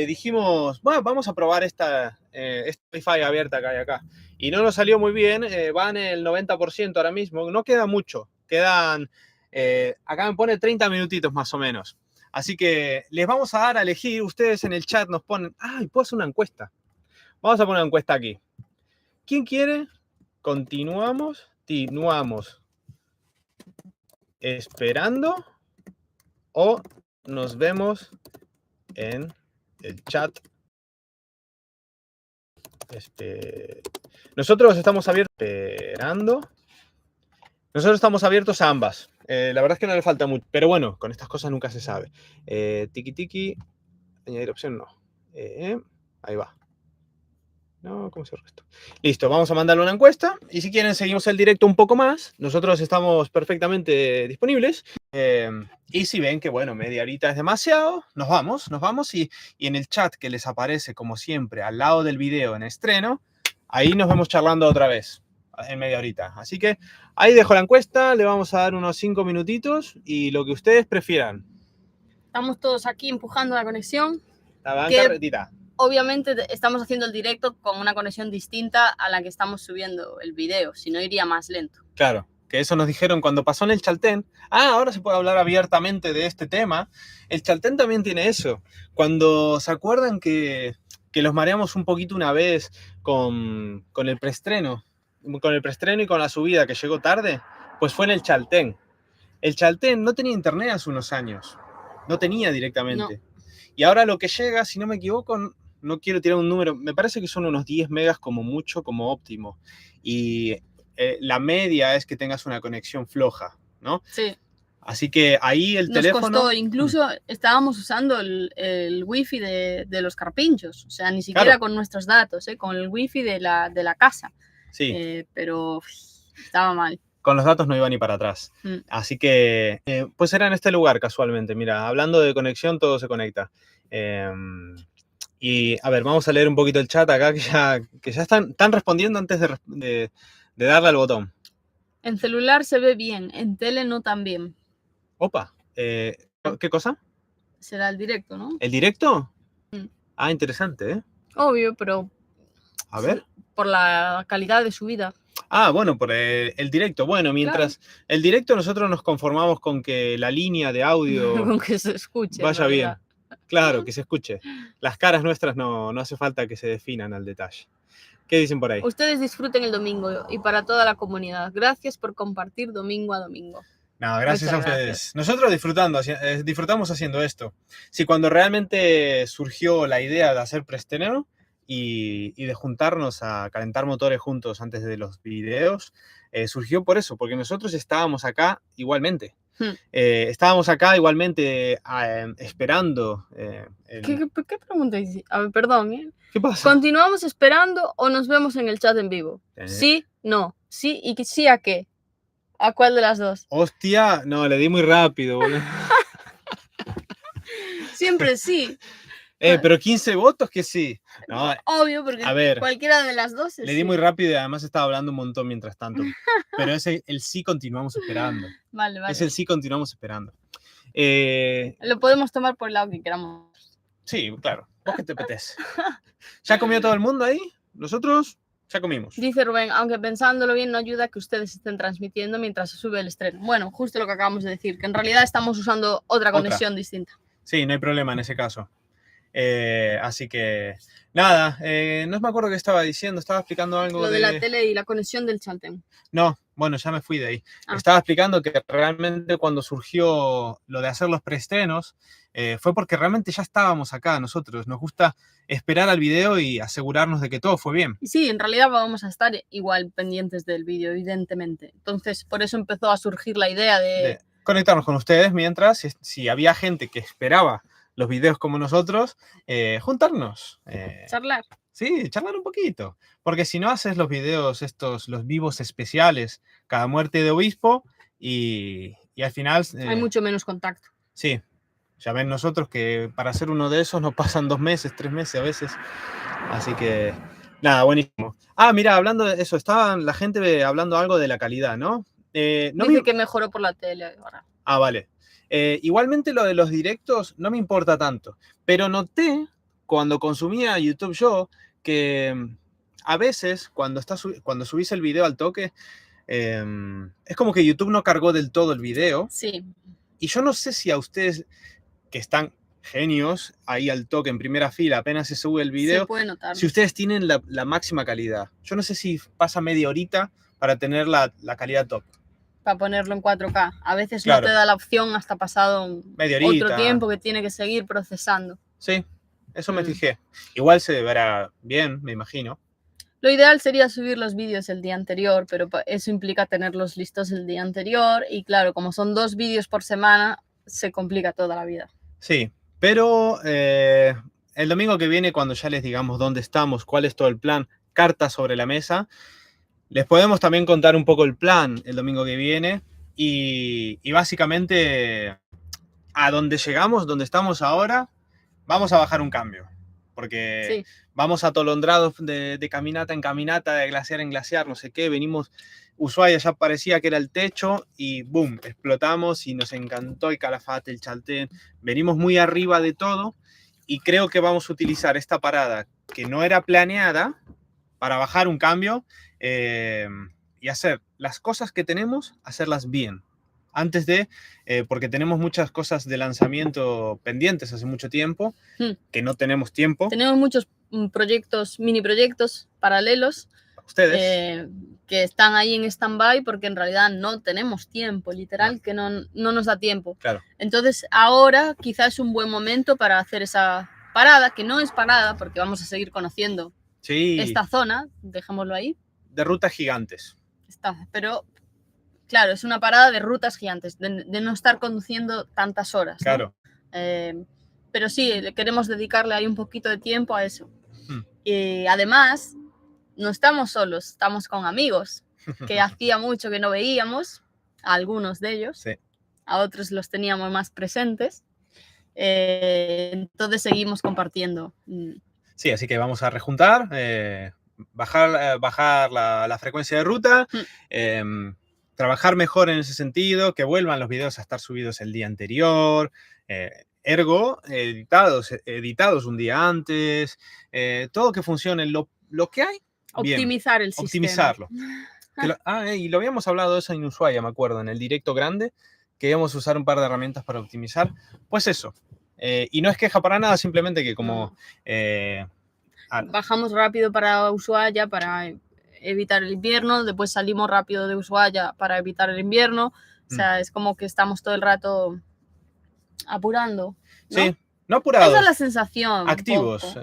dijimos, bueno, vamos a probar esta Wi-Fi abierta que hay acá. Y no nos salió muy bien, van el 90% ahora mismo, no queda mucho, quedan, acá me pone 30 minutitos más o menos. Así que les vamos a dar a elegir, ustedes en el chat nos ponen, ¡ay, puedo hacer una encuesta! Vamos a poner una encuesta aquí. ¿Quién quiere? Continuamos esperando o nos vemos en el chat. Nosotros estamos abiertos esperando. Nosotros estamos abiertos a ambas. La verdad es que no le falta mucho. Pero bueno, con estas cosas nunca se sabe. Tiki tiki. Añadir opción no. Ahí va. No, ¿cómo se esto? Listo, vamos a mandarle una encuesta. Y si quieren, seguimos el directo un poco más. Nosotros estamos perfectamente disponibles. Y si ven que, bueno, media horita es demasiado, nos vamos. Y en el chat que les aparece, como siempre, al lado del video en estreno, ahí nos vemos charlando otra vez, en media horita. Así que ahí dejo la encuesta, le vamos a dar unos 5 minutitos y lo que ustedes prefieran. Estamos todos aquí empujando la conexión. La banca retira. Obviamente estamos haciendo el directo con una conexión distinta a la que estamos subiendo el video, si no iría más lento. Claro, que eso nos dijeron cuando pasó en el Chaltén. Ahora se puede hablar abiertamente de este tema. El Chaltén también tiene eso. Cuando se acuerdan que los mareamos un poquito una vez con el preestreno, y con la subida que llegó tarde, pues fue en el Chaltén. El Chaltén no tenía internet hace unos años. No tenía directamente. No. Y ahora lo que llega, si no me equivoco, no quiero tirar un número, me parece que son unos 10 megas como mucho, como óptimo. Y la media es que tengas una conexión floja, ¿no? Sí. Así que ahí el teléfono... Nos costó, incluso estábamos usando el wifi de los carpinchos, o sea, ni siquiera claro, con nuestros datos, con el wifi de la casa. Sí. Pero estaba mal. Con los datos no iba ni para atrás. Así que, pues era en este lugar casualmente. Mira, hablando de conexión, todo se conecta. Y a ver, vamos a leer un poquito el chat acá, que ya están respondiendo antes de darle al botón. En celular se ve bien, en tele no tan bien. Opa, ¿qué cosa? Será el directo, ¿no? ¿El directo? Ah, interesante, ¿eh? Obvio, pero... A ver. Por la calidad de subida. Ah, bueno, por el directo. Bueno, mientras claro, el directo nosotros nos conformamos con que la línea de audio con que se escuche, vaya bien. Claro, que se escuche. Las caras nuestras no hace falta que se definan al detalle. ¿Qué dicen por ahí? Ustedes disfruten el domingo y para toda la comunidad. Gracias por compartir domingo a domingo. No, gracias a ustedes. Gracias. Nosotros disfrutamos haciendo esto. Sí, cuando realmente surgió la idea de hacer preestreno y de juntarnos a calentar motores juntos antes de los videos, surgió por eso, porque nosotros estábamos acá igualmente. Estábamos acá igualmente esperando. ¿Qué pregunta hice? A ver, perdón. ¿Qué pasa? ¿Continuamos esperando o nos vemos en el chat en vivo? Sí, no. Sí y sí a qué. ¿A cuál de las dos? Hostia, no, le di muy rápido, boludo. Siempre sí. Pero 15 votos que sí. No, Obvio, porque a ver, cualquiera de las dos es le di sí. muy rápido y además estaba hablando un montón mientras tanto. Pero el sí continuamos esperando. Vale, Es vale. el sí continuamos esperando. Lo podemos tomar por el lado que queramos. Sí, claro. ¿Vos qué te apetece? ¿Ya comió todo el mundo ahí? Nosotros ya comimos. Dice Rubén, aunque pensándolo bien no ayuda que ustedes estén transmitiendo mientras se sube el estreno. Bueno, justo lo que acabamos de decir, que en realidad estamos usando otra conexión distinta. Sí, no hay problema en ese caso. Así que, nada, no me acuerdo qué estaba diciendo, estaba explicando algo Lo de la tele y la conexión del Chaltén. No, bueno, ya me fui de ahí. Ah. Estaba explicando que realmente cuando surgió lo de hacer los preestrenos, fue porque realmente ya estábamos acá nosotros. Nos gusta esperar al video y asegurarnos de que todo fue bien. Y sí, en realidad vamos a estar igual pendientes del vídeo, evidentemente. Entonces, por eso empezó a surgir la idea de conectarnos con ustedes mientras, si había gente que esperaba los videos como nosotros, juntarnos. charlar. Sí, charlar un poquito. Porque si no haces los videos estos, los vivos especiales, cada muerte de obispo, y al final... Hay mucho menos contacto. Sí, ya ven nosotros que para hacer uno de esos nos pasan 2 meses, 3 meses a veces. Así que, nada, buenísimo. Ah, mira, hablando de eso, estaba la gente hablando algo de la calidad, ¿no? Dice que mejoró por la tele ahora. Ah, vale. Igualmente lo de los directos no me importa tanto, pero noté cuando consumía YouTube yo que a veces cuando subís el video al toque, es como que YouTube no cargó del todo el video. Sí. Y yo no sé si a ustedes que están genios ahí al toque en primera fila, apenas se sube el video, se puede notar. Si ustedes tienen la máxima calidad. Yo no sé si pasa media horita para tener la calidad top. Para ponerlo en 4K. A veces Claro. no te da la opción hasta pasado media horita. Otro tiempo que tiene que seguir procesando. Sí, eso me fijé. Igual se verá bien, me imagino. Lo ideal sería subir los vídeos el día anterior, pero eso implica tenerlos listos el día anterior. Y claro, como son 2 vídeos por semana, se complica toda la vida. Sí, pero el domingo que viene, cuando ya les digamos dónde estamos, cuál es todo el plan, cartas sobre la mesa, les podemos también contar un poco el plan el domingo que viene. Y básicamente, a donde llegamos, donde estamos ahora, vamos a bajar un cambio. Porque vamos atolondrados de caminata en caminata, de glaciar en glaciar, no sé qué. Venimos, Ushuaia ya parecía que era el techo y boom, explotamos y nos encantó el Calafate, el Chaltén. Venimos muy arriba de todo y creo que vamos a utilizar esta parada que no era planeada para bajar un cambio y hacer las cosas que tenemos, hacerlas bien. Antes de, porque tenemos muchas cosas de lanzamiento pendientes hace mucho tiempo, que no tenemos tiempo. Tenemos muchos proyectos, mini proyectos paralelos. Ustedes. Que están ahí en stand-by porque en realidad no tenemos tiempo, literal, que no nos da tiempo. Claro. Entonces ahora quizás es un buen momento para hacer esa parada, que no es parada porque vamos a seguir conociendo esta zona, dejémoslo ahí. De rutas gigantes. Pero claro, es una parada de rutas gigantes, de no estar conduciendo tantas horas. Claro. ¿no? Pero sí, queremos dedicarle ahí un poquito de tiempo a eso. Y además, no estamos solos, estamos con amigos que hacía mucho que no veíamos, a algunos de ellos, sí. A otros los teníamos más presentes. Entonces seguimos compartiendo. Sí, así que vamos a rejuntar, bajar la frecuencia de ruta, trabajar mejor en ese sentido, que vuelvan los videos a estar subidos el día anterior, ergo, editados un día antes, todo que funcione, lo que hay, optimizar bien, el sistema. Optimizarlo. Y lo habíamos hablado de eso en Ushuaia, me acuerdo, en el directo grande, que íbamos a usar un par de herramientas para optimizar, pues eso. Y no es queja para nada, simplemente que como... bajamos rápido para Ushuaia para evitar el invierno, después salimos rápido de Ushuaia para evitar el invierno, o sea, es como que estamos todo el rato apurando, ¿no? Sí, no apurados. Esa es la sensación. Activos,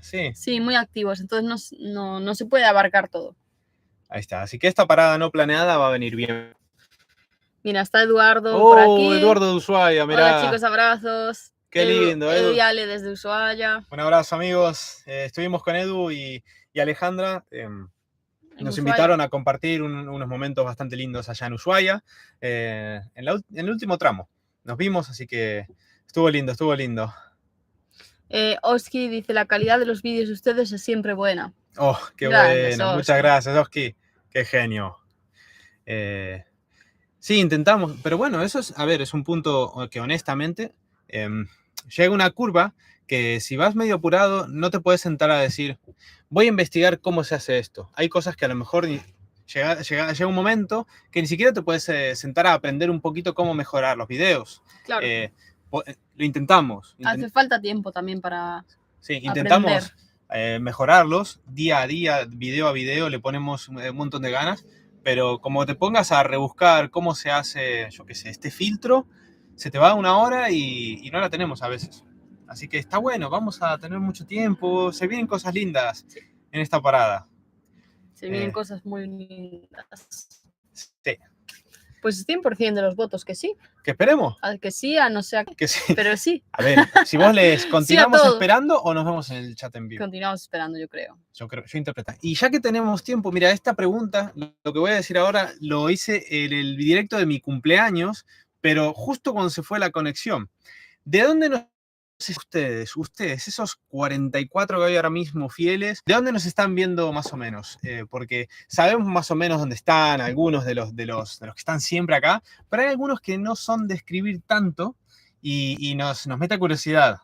sí. Sí, muy activos, entonces no se puede abarcar todo. Ahí está, así que esta parada no planeada va a venir bien. Mira, está Eduardo por aquí. Eduardo de Ushuaia, mirá. Hola chicos, abrazos. Qué lindo, Edu y Ale desde Ushuaia. Un abrazo, amigos. Estuvimos con Edu y Alejandra. Nos invitaron a compartir unos momentos bastante lindos allá en Ushuaia, en el último tramo. Nos vimos, así que Estuvo lindo, estuvo lindo. Oski dice, la calidad de los vídeos de ustedes es siempre buena. Oh, qué Gracias, bueno. Muchas Oski. gracias, Oski. Qué genio. Sí, intentamos, pero bueno, eso es, a ver, es un punto que honestamente llega una curva que si vas medio apurado no te puedes sentar a decir, voy a investigar cómo se hace esto. Hay cosas que a lo mejor llega un momento que ni siquiera te puedes sentar a aprender un poquito cómo mejorar los videos. Claro. Lo intentamos. Hace falta tiempo también para Sí, aprender. intentamos mejorarlos día a día, video a video, le ponemos un montón de ganas, pero como te pongas a rebuscar cómo se hace, yo qué sé, este filtro, se te va una hora y no la tenemos a veces. Así que está bueno, vamos a tener mucho tiempo, se vienen cosas lindas en esta parada. Se vienen cosas muy lindas. Sí. Pues 100% de los votos que sí. ¿Que esperemos? Que sí, a no ser que sí. Pero sí. A ver, si vos lees, ¿continuamos sí esperando o nos vemos en el chat en vivo? Continuamos esperando, yo creo. Yo interpreto. Y ya que tenemos tiempo, mira, esta pregunta, lo que voy a decir ahora, lo hice en el directo de mi cumpleaños, pero justo cuando se fue la conexión. ¿De dónde nos ustedes, esos 44 que hay ahora mismo fieles, de dónde nos están viendo más o menos? Porque sabemos más o menos dónde están algunos de los que están siempre acá, pero hay algunos que no son de escribir tanto y nos mete curiosidad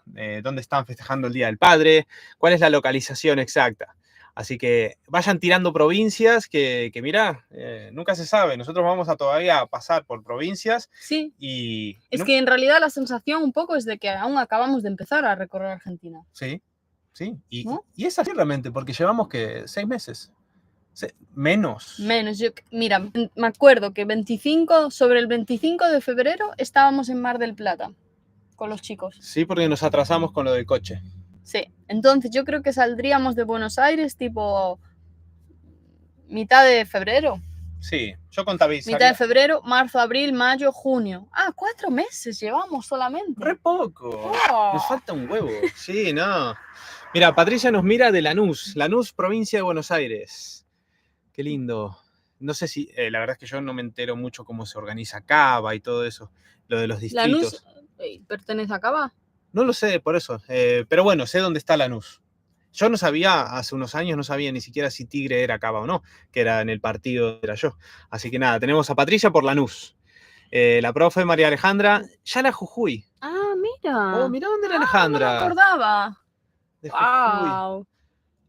dónde están festejando el Día del Padre, cuál es la localización exacta. Así que vayan tirando provincias que mirá, nunca se sabe. Nosotros vamos a todavía pasar por provincias. Sí. Y es que en realidad la sensación un poco es de que aún acabamos de empezar a recorrer Argentina. Sí, sí. Y, ¿no? Y es así realmente, porque llevamos que 6 meses. Menos. Mira, me acuerdo que sobre el 25 de febrero estábamos en Mar del Plata con los chicos. Sí, porque nos atrasamos con lo del coche. Sí, entonces yo creo que saldríamos de Buenos Aires tipo mitad de febrero. Sí, yo contabilizaría. Mitad de febrero, marzo, abril, mayo, junio. 4 meses llevamos solamente. Re poco. Nos falta un huevo. Sí, no. Mira, Patricia nos mira de Lanús, provincia de Buenos Aires. Qué lindo. No sé si, la verdad es que yo no me entero mucho cómo se organiza Cava y todo eso, lo de los distritos. ¿Lanús pertenece a Cava? No lo sé, por eso. Pero bueno, sé dónde está Lanús. Yo no sabía, hace unos años no sabía ni siquiera si Tigre era Cava o no, que era en el partido, era yo. Así que nada, tenemos a Patricia por Lanús. La profe María Alejandra, ya la Jujuy. Mira. Oh, mira dónde era Alejandra. No me acordaba. De Jujuy. Wow.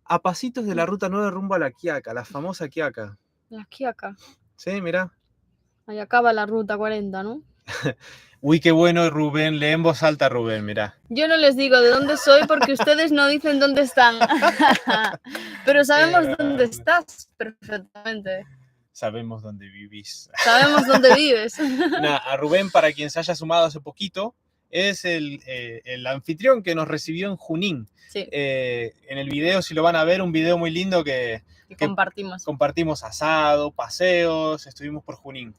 A pasitos de la ruta 9 rumbo a La Quiaca, la famosa Quiaca. La Quiaca. Sí, mira. Ahí acaba la ruta 40, ¿no? Uy, qué bueno, Rubén. Lee en voz alta, Rubén, mira. Yo no les digo de dónde soy porque ustedes no dicen dónde están. Pero sabemos dónde estás perfectamente. Sabemos dónde vivís. Sabemos dónde vives. A Rubén, para quien se haya sumado hace poquito, es el anfitrión que nos recibió en Junín. Sí. En el video, si lo van a ver, un video muy lindo que compartimos. Compartimos asado, paseos, estuvimos por Junín.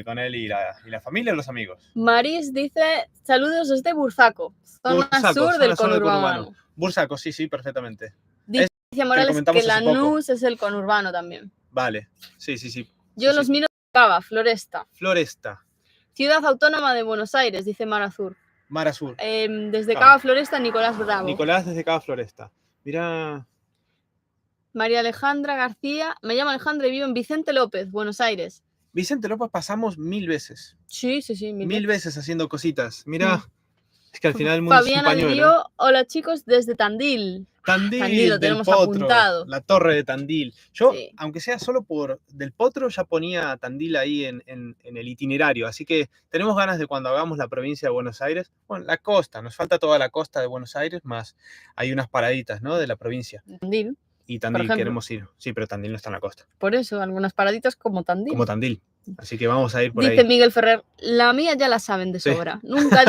Con él y la familia y los amigos. Maris dice, saludos desde Burzaco, zona sur del conurbano. Burzaco, sí, perfectamente. Dice Morales que Lanús es el conurbano también. Vale, sí. Yo los miro de Cava, Floresta. Ciudad Autónoma de Buenos Aires, dice Mar Azur. Desde Cava Floresta, Nicolás Bravo. Nicolás desde Cava Floresta. Mira. María Alejandra García, me llamo Alejandra y vivo en Vicente López, Buenos Aires. Vicente López pasamos 1000 veces. Sí. 1000 veces haciendo cositas. Mira, es que al final el mundo Fabiana es un pañuelo. Didio, hola chicos, desde Tandil. Tandil lo tenemos apuntado. La torre de Tandil. Yo, aunque sea solo por del Potro, ya ponía Tandil ahí en el itinerario. Así que tenemos ganas de cuando hagamos la provincia de Buenos Aires. Bueno, la costa, nos falta toda la costa de Buenos Aires, más hay unas paraditas, ¿no? De la provincia. Tandil. Y Tandil queremos ir. Sí, pero Tandil no está en la costa. Por eso, algunas paraditas como Tandil. Así que vamos a ir por ahí. Dice Miguel Ferrer, la mía ya la saben de sobra. Nunca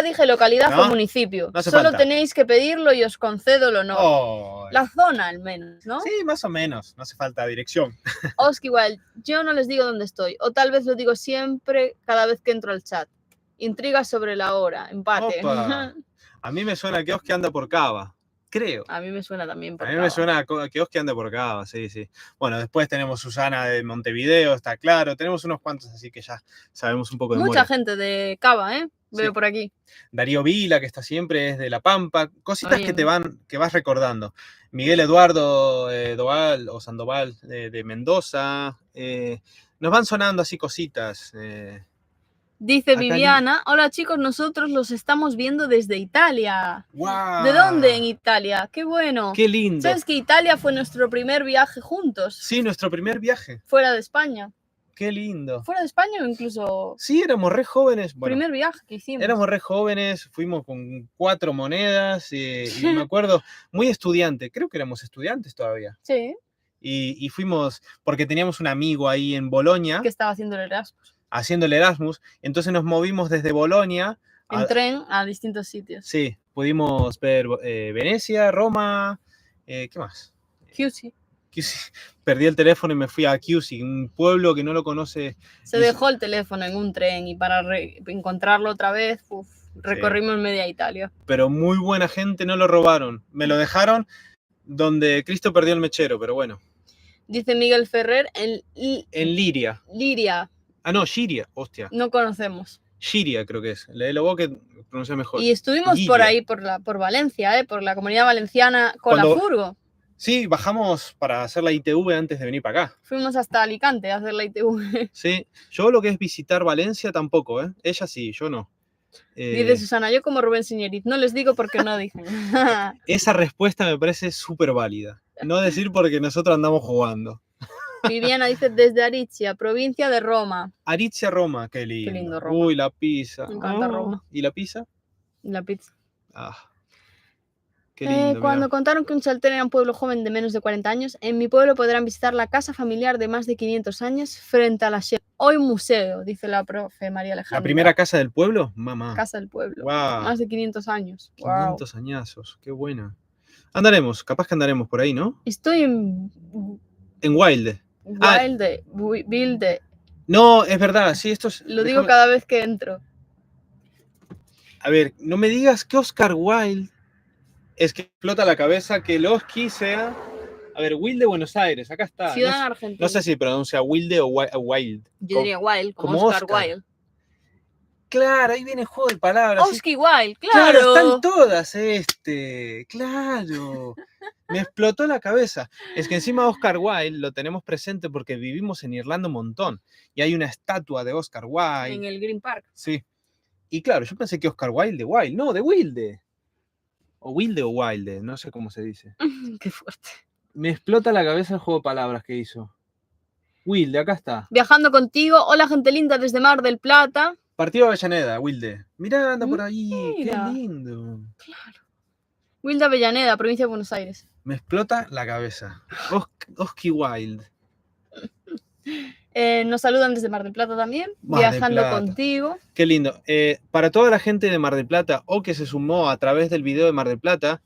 dije localidad o municipio. Solo tenéis que pedirlo y os concedo el honor. La zona al menos, ¿no? Sí, más o menos. No hace falta dirección. Oski igual, yo no les digo dónde estoy. O tal vez lo digo siempre cada vez que entro al chat. Intriga sobre la hora, empate. Opa. A mí me suena que Oski anda por Cava. Creo. A mí me suena también por Cava. A mí me suena que Oski anda por Cava, sí. Bueno, después tenemos Susana de Montevideo, está claro. Tenemos unos cuantos, así que ya sabemos un poco de mucha gente de Cava, ¿eh? veo Sí. por aquí. Darío Vila, que está siempre, es de La Pampa. Cositas Oye. que vas recordando. Miguel Eduardo Doval o Sandoval de Mendoza. Nos van sonando así cositas. Dice Acá Viviana, hola chicos, nosotros los estamos viendo desde Italia. ¡Guau! ¿De dónde en Italia? ¡Qué bueno! ¡Qué lindo! ¿Sabes que Italia fue nuestro primer viaje juntos? Sí, nuestro primer viaje. Fuera de España. ¡Qué lindo! Fuera de España o incluso Sí, éramos re jóvenes. Bueno, primer viaje que hicimos. éramos re jóvenes, fuimos con 4 monedas y me acuerdo, muy estudiante, creo que éramos estudiantes todavía. Sí, Y fuimos, porque teníamos un amigo ahí en Bolonia que estaba haciendo el Erasmus. haciendo el Erasmus, entonces nos movimos desde Bolonia. En tren a distintos sitios. Sí, pudimos ver Venecia, Roma, ¿qué más? Chiusi. Perdí el teléfono y me fui a Chiusi, un pueblo que no lo conoce. Se dejó el teléfono en un tren y para encontrarlo otra vez, recorrimos media Italia. Pero muy buena gente, no lo robaron. Me lo dejaron donde Cristo perdió el mechero, pero bueno. Dice Miguel Ferrer, En Liria. Liria, Ah, no, Shiria, hostia. no conocemos. Shiria creo que es. Léelo vos que pronuncia mejor. Y estuvimos Liria. por ahí, por Valencia, por la Comunidad Valenciana, con Cuando- la furgo. Sí, bajamos para hacer la ITV antes de venir para acá. Fuimos hasta Alicante a hacer la ITV. Sí, yo lo que es visitar Valencia tampoco, ¿eh? Ella sí, yo no. Dice Susana, yo como Rubén Señorit, no les digo porque no dicen. Esa respuesta me parece súper válida. No decir porque nosotros andamos jugando. Viviana dice, desde Aricia, provincia de Roma. Aricia, Roma, qué lindo. lindo Roma. Uy, la pizza. Me encanta Roma. ¿Y la pizza? La pizza. Ah, qué lindo. Cuando mirá. contaron que un Chaltén era un pueblo joven de menos de 40 años, en mi pueblo podrán visitar la casa familiar de más de 500 años frente a la Shell. Hoy museo, dice la profe María Alejandra. ¿La primera casa del pueblo? Mamá. Casa del pueblo. Guau. Más de 500 años. 500 añazos, qué buena. Andaremos, capaz que andaremos por ahí, ¿no? Estoy en En Wilde. Wilde. No, es verdad, sí, esto es... Lo digo cada vez que entro. A ver, no me digas que Oscar Wilde es que explota la cabeza que el Oski sea... A ver, Wilde Buenos Aires, acá está. Ciudad No, en Argentina. no sé si pronuncia Wilde o Wild. Yo diría Wilde, como Oscar Wilde. Claro, ahí viene el juego de palabras. Oscar Wilde, Claro, claro. están todas claro. Me explotó la cabeza. Es que encima Oscar Wilde lo tenemos presente porque vivimos en Irlanda un montón. Y hay una estatua de Oscar Wilde. En el Green Park. Sí. Y claro, yo pensé que Oscar Wilde de Wilde. No, de Wilde. O Wilde o Wilde, no sé cómo se dice. Qué fuerte. Me explota la cabeza el juego de palabras que hizo. Wilde, acá está. Viajando contigo. Hola, gente linda desde Mar del Plata. Partido Avellaneda, Wilde. Mirá, anda por ahí. Mira. Qué lindo. Wilde Avellaneda, provincia de Buenos Aires. Me explota la cabeza. Oscar Wilde. Nos saludan desde Mar del Plata también. Mar del Viajando Plata. contigo. Qué lindo. Para toda la gente de Mar del Plata o que se sumó a través del video de Mar del Plata,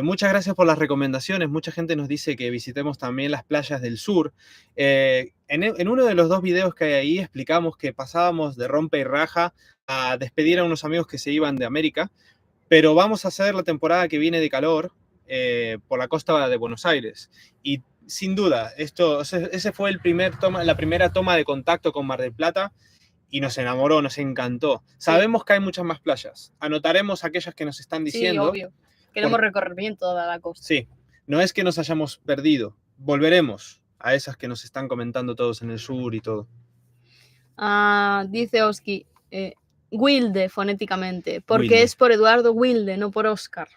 muchas gracias por las recomendaciones. Mucha gente nos dice que visitemos también las playas del sur. En uno de los 2 videos que hay ahí explicamos que pasábamos de rompe y raja a despedir a unos amigos que se iban de América, pero vamos a hacer la temporada que viene de calor por la costa de Buenos Aires. Y sin duda, ese fue la primera toma de contacto con Mar del Plata y nos enamoró, nos encantó. Sabemos que hay muchas más playas. Anotaremos aquellas que nos están diciendo. Sí, obvio. Queremos recorrer bien toda la costa. Sí, no es que nos hayamos perdido. Volveremos a esas que nos están comentando todos en el sur y todo. Dice Oski, Wilde fonéticamente, porque Wilde. es por Eduardo Wilde, no por Oscar.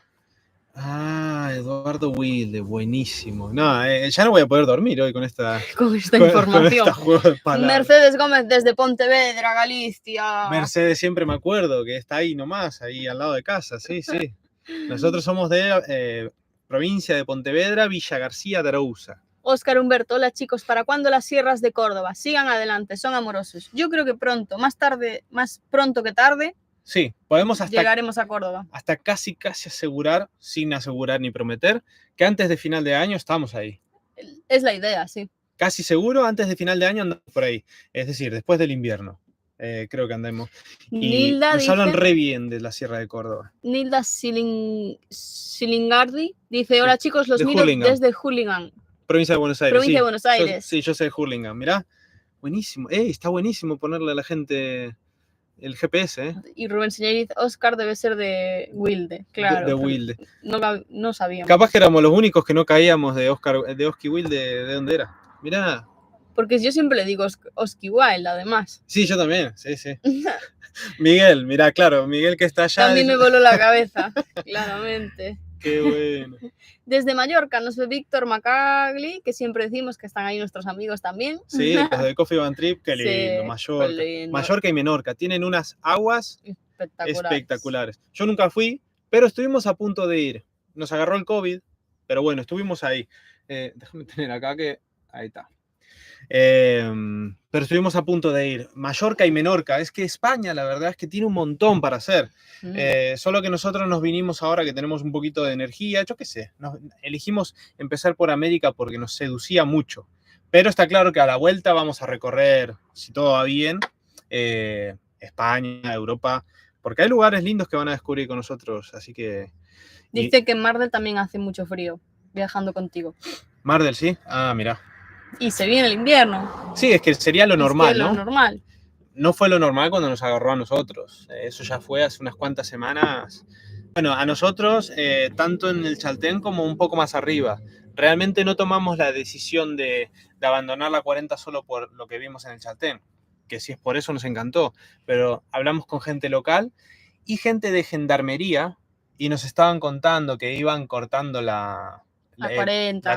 Ah, Eduardo Wilde, buenísimo. No, ya no voy a poder dormir hoy con esta, Con esta información. esta juego de palabras. Mercedes Gómez desde Pontevedra, Galicia. Mercedes siempre me acuerdo que está ahí nomás, ahí al lado de casa, sí, sí. Nosotros somos de provincia de Pontevedra, Villa García de Arousa. Óscar Humberto, hola chicos, ¿para cuándo las sierras de Córdoba? Sigan adelante, son amorosos. Yo creo que pronto, más pronto que tarde, Sí, podemos llegaremos a Córdoba. hasta casi asegurar, sin asegurar ni prometer, que antes de final de año estamos ahí. Es la idea, sí. Casi seguro, antes de final de año andamos por ahí. Es decir, después del invierno. Creo que andemos. Y Nilda nos dice, hablan re bien de la Sierra de Córdoba. Nilda Silingardi dice, hola chicos, los de miro Hurlingham. desde Hurlingham. Provincia de Buenos Aires. Provincia sí. de Buenos Aires. Sí, yo sé de Hurlingham. Mirá, buenísimo. Está buenísimo ponerle a la gente el GPS, ¿eh? Y Rubén Señoriz, Oscar debe ser de Wilde, claro. De Wilde. No sabíamos. Capaz que éramos los únicos que no caíamos de Oski Wilde, ¿de dónde era? Mirá. Porque yo siempre le digo Oski Wilde, además. Sí, yo también, sí. Miguel, mirá, claro, Miguel que está allá. También me voló la cabeza, claramente. Qué bueno. Desde Mallorca nos ve Víctor Macagli, que siempre decimos que están ahí nuestros amigos también. Sí, los de Coffee Van Trip, qué lindo, Sí, Mallorca. qué lindo. Mallorca y Menorca, tienen unas aguas Espectaculares. espectaculares. Yo nunca fui, pero estuvimos a punto de ir. Nos agarró el COVID, pero bueno, estuvimos ahí. Déjame tener acá que... Ahí está. Pero estuvimos a punto de ir. Mallorca y Menorca. Es que España, la verdad es que tiene un montón para hacer. Solo que nosotros nos vinimos ahora que tenemos un poquito de energía. Yo qué sé. Elegimos empezar por América porque nos seducía mucho. Pero está claro que a la vuelta vamos a recorrer, si todo va bien, España, Europa. Porque hay lugares lindos que van a descubrir con nosotros. Así que... Dice que en Mar del también hace mucho frío, viajando contigo. Mar del, sí. Ah, mira. Y se viene el invierno. Sí, es que sería lo normal, es que ¿no? Lo normal. No fue lo normal cuando nos agarró a nosotros. Eso ya fue hace unas cuantas semanas. Bueno, a nosotros, tanto en el Chaltén como un poco más arriba. Realmente no tomamos la decisión de abandonar la 40 solo por lo que vimos en el Chaltén, que si es por eso nos encantó. Pero hablamos con gente local y gente de gendarmería y nos estaban contando que iban cortando la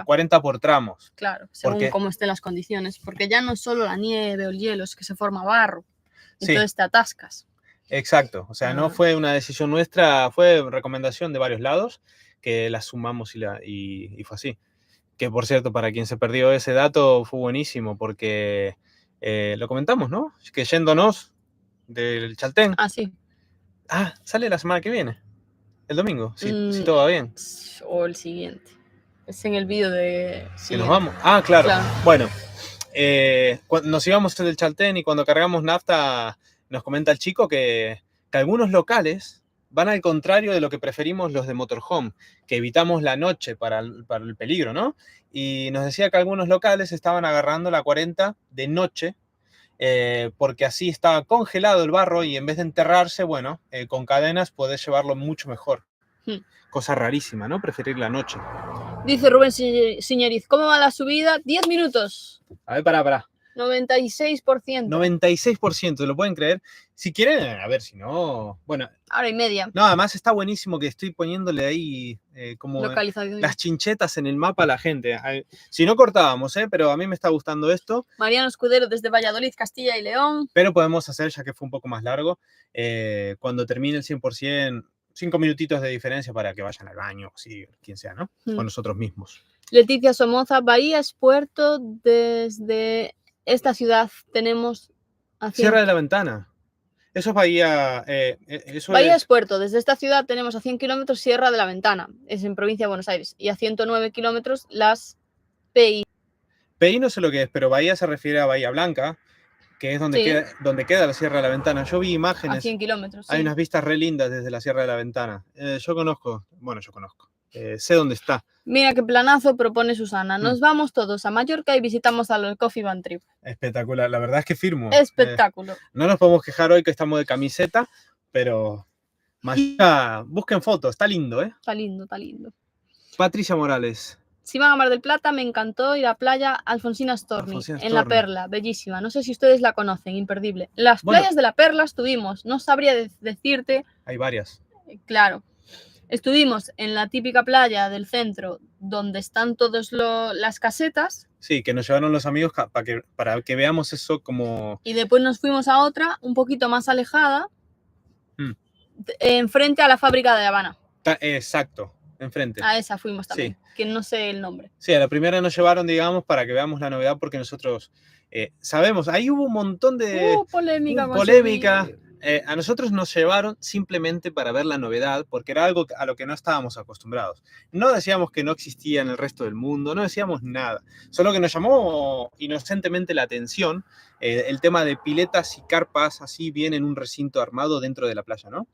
40 por tramos. Claro, según cómo estén las condiciones. Porque ya no es solo la nieve o el hielo, es que se forma barro. Entonces te atascas. Exacto. O sea, no fue una decisión nuestra, fue recomendación de varios lados que la sumamos y fue así. Que por cierto, para quien se perdió ese dato, fue buenísimo porque lo comentamos, ¿no? Que yéndonos del Chaltén. Ah, sí. Ah, sale la semana que viene. El domingo, si todo va bien. O el siguiente. Es en el vídeo de... Que nos vamos. Ah, claro. Bueno, nos íbamos del Chaltén y cuando cargamos nafta nos comenta el chico que algunos locales van al contrario de lo que preferimos los de motorhome, que evitamos la noche para el peligro, ¿no? Y nos decía que algunos locales estaban agarrando la 40 de noche porque así estaba congelado el barro y en vez de enterrarse, bueno, con cadenas podés llevarlo mucho mejor. Cosa rarísima, ¿no? Preferir la noche. Dice Rubén Señoriz, ¿cómo va la subida? 10 minutos. A ver, pará. 96%. 96%, ¿lo pueden creer? Si quieren, a ver, si no... Bueno. Hora y media. No, además está buenísimo que estoy poniéndole ahí como las chinchetas en el mapa a la gente. Si no cortábamos, pero a mí me está gustando esto. Mariano Escudero desde Valladolid, Castilla y León. Pero podemos hacer, ya que fue un poco más largo, cuando termine el 100%, 5 minutitos de diferencia para que vayan al baño, sí, quien sea, ¿no? Con nosotros mismos. Leticia Somoza, Bahía es puerto desde... Esta ciudad tenemos... Sierra de la Ventana. Eso es Bahía... Bahía es puerto. Desde esta ciudad tenemos a 100 kilómetros Sierra de la Ventana. Es en provincia de Buenos Aires. Y a 109 kilómetros las PI. PI no sé lo que es, pero Bahía se refiere a Bahía Blanca, que es donde queda la Sierra de la Ventana. Yo vi imágenes. A 100 kilómetros, Hay unas vistas re lindas desde la Sierra de la Ventana. Yo conozco. Sé dónde está. Mira qué planazo propone Susana. Nos vamos todos a Mallorca y visitamos a los Coffee Van Trip. Espectacular, la verdad es que firmo. Espectáculo. No nos podemos quejar hoy que estamos de camiseta, pero Mallorca, busquen fotos, está lindo, ¿eh? Está lindo, está lindo. Patricia Morales. Si van a Mar del Plata, me encantó ir a playa Alfonsina Storni, en La Perla, bellísima. No sé si ustedes la conocen, imperdible. Las playas de La Perla estuvimos, no sabría decirte. Hay varias. Claro. Estuvimos en la típica playa del centro, donde están todas las casetas. Sí, que nos llevaron los amigos para que veamos eso como... Y después nos fuimos a otra, un poquito más alejada, enfrente a la fábrica de La Habana. Exacto, enfrente. A esa fuimos también, que no sé el nombre. Sí, a la primera nos llevaron, digamos, para que veamos la novedad, porque nosotros sabemos, ahí hubo un montón de... polémica. A nosotros nos llevaron simplemente para ver la novedad, porque era algo a lo que no estábamos acostumbrados. No decíamos que no existía en el resto del mundo, no decíamos nada. Solo que nos llamó inocentemente la atención el tema de piletas y carpas así bien en un recinto armado dentro de la playa, ¿no?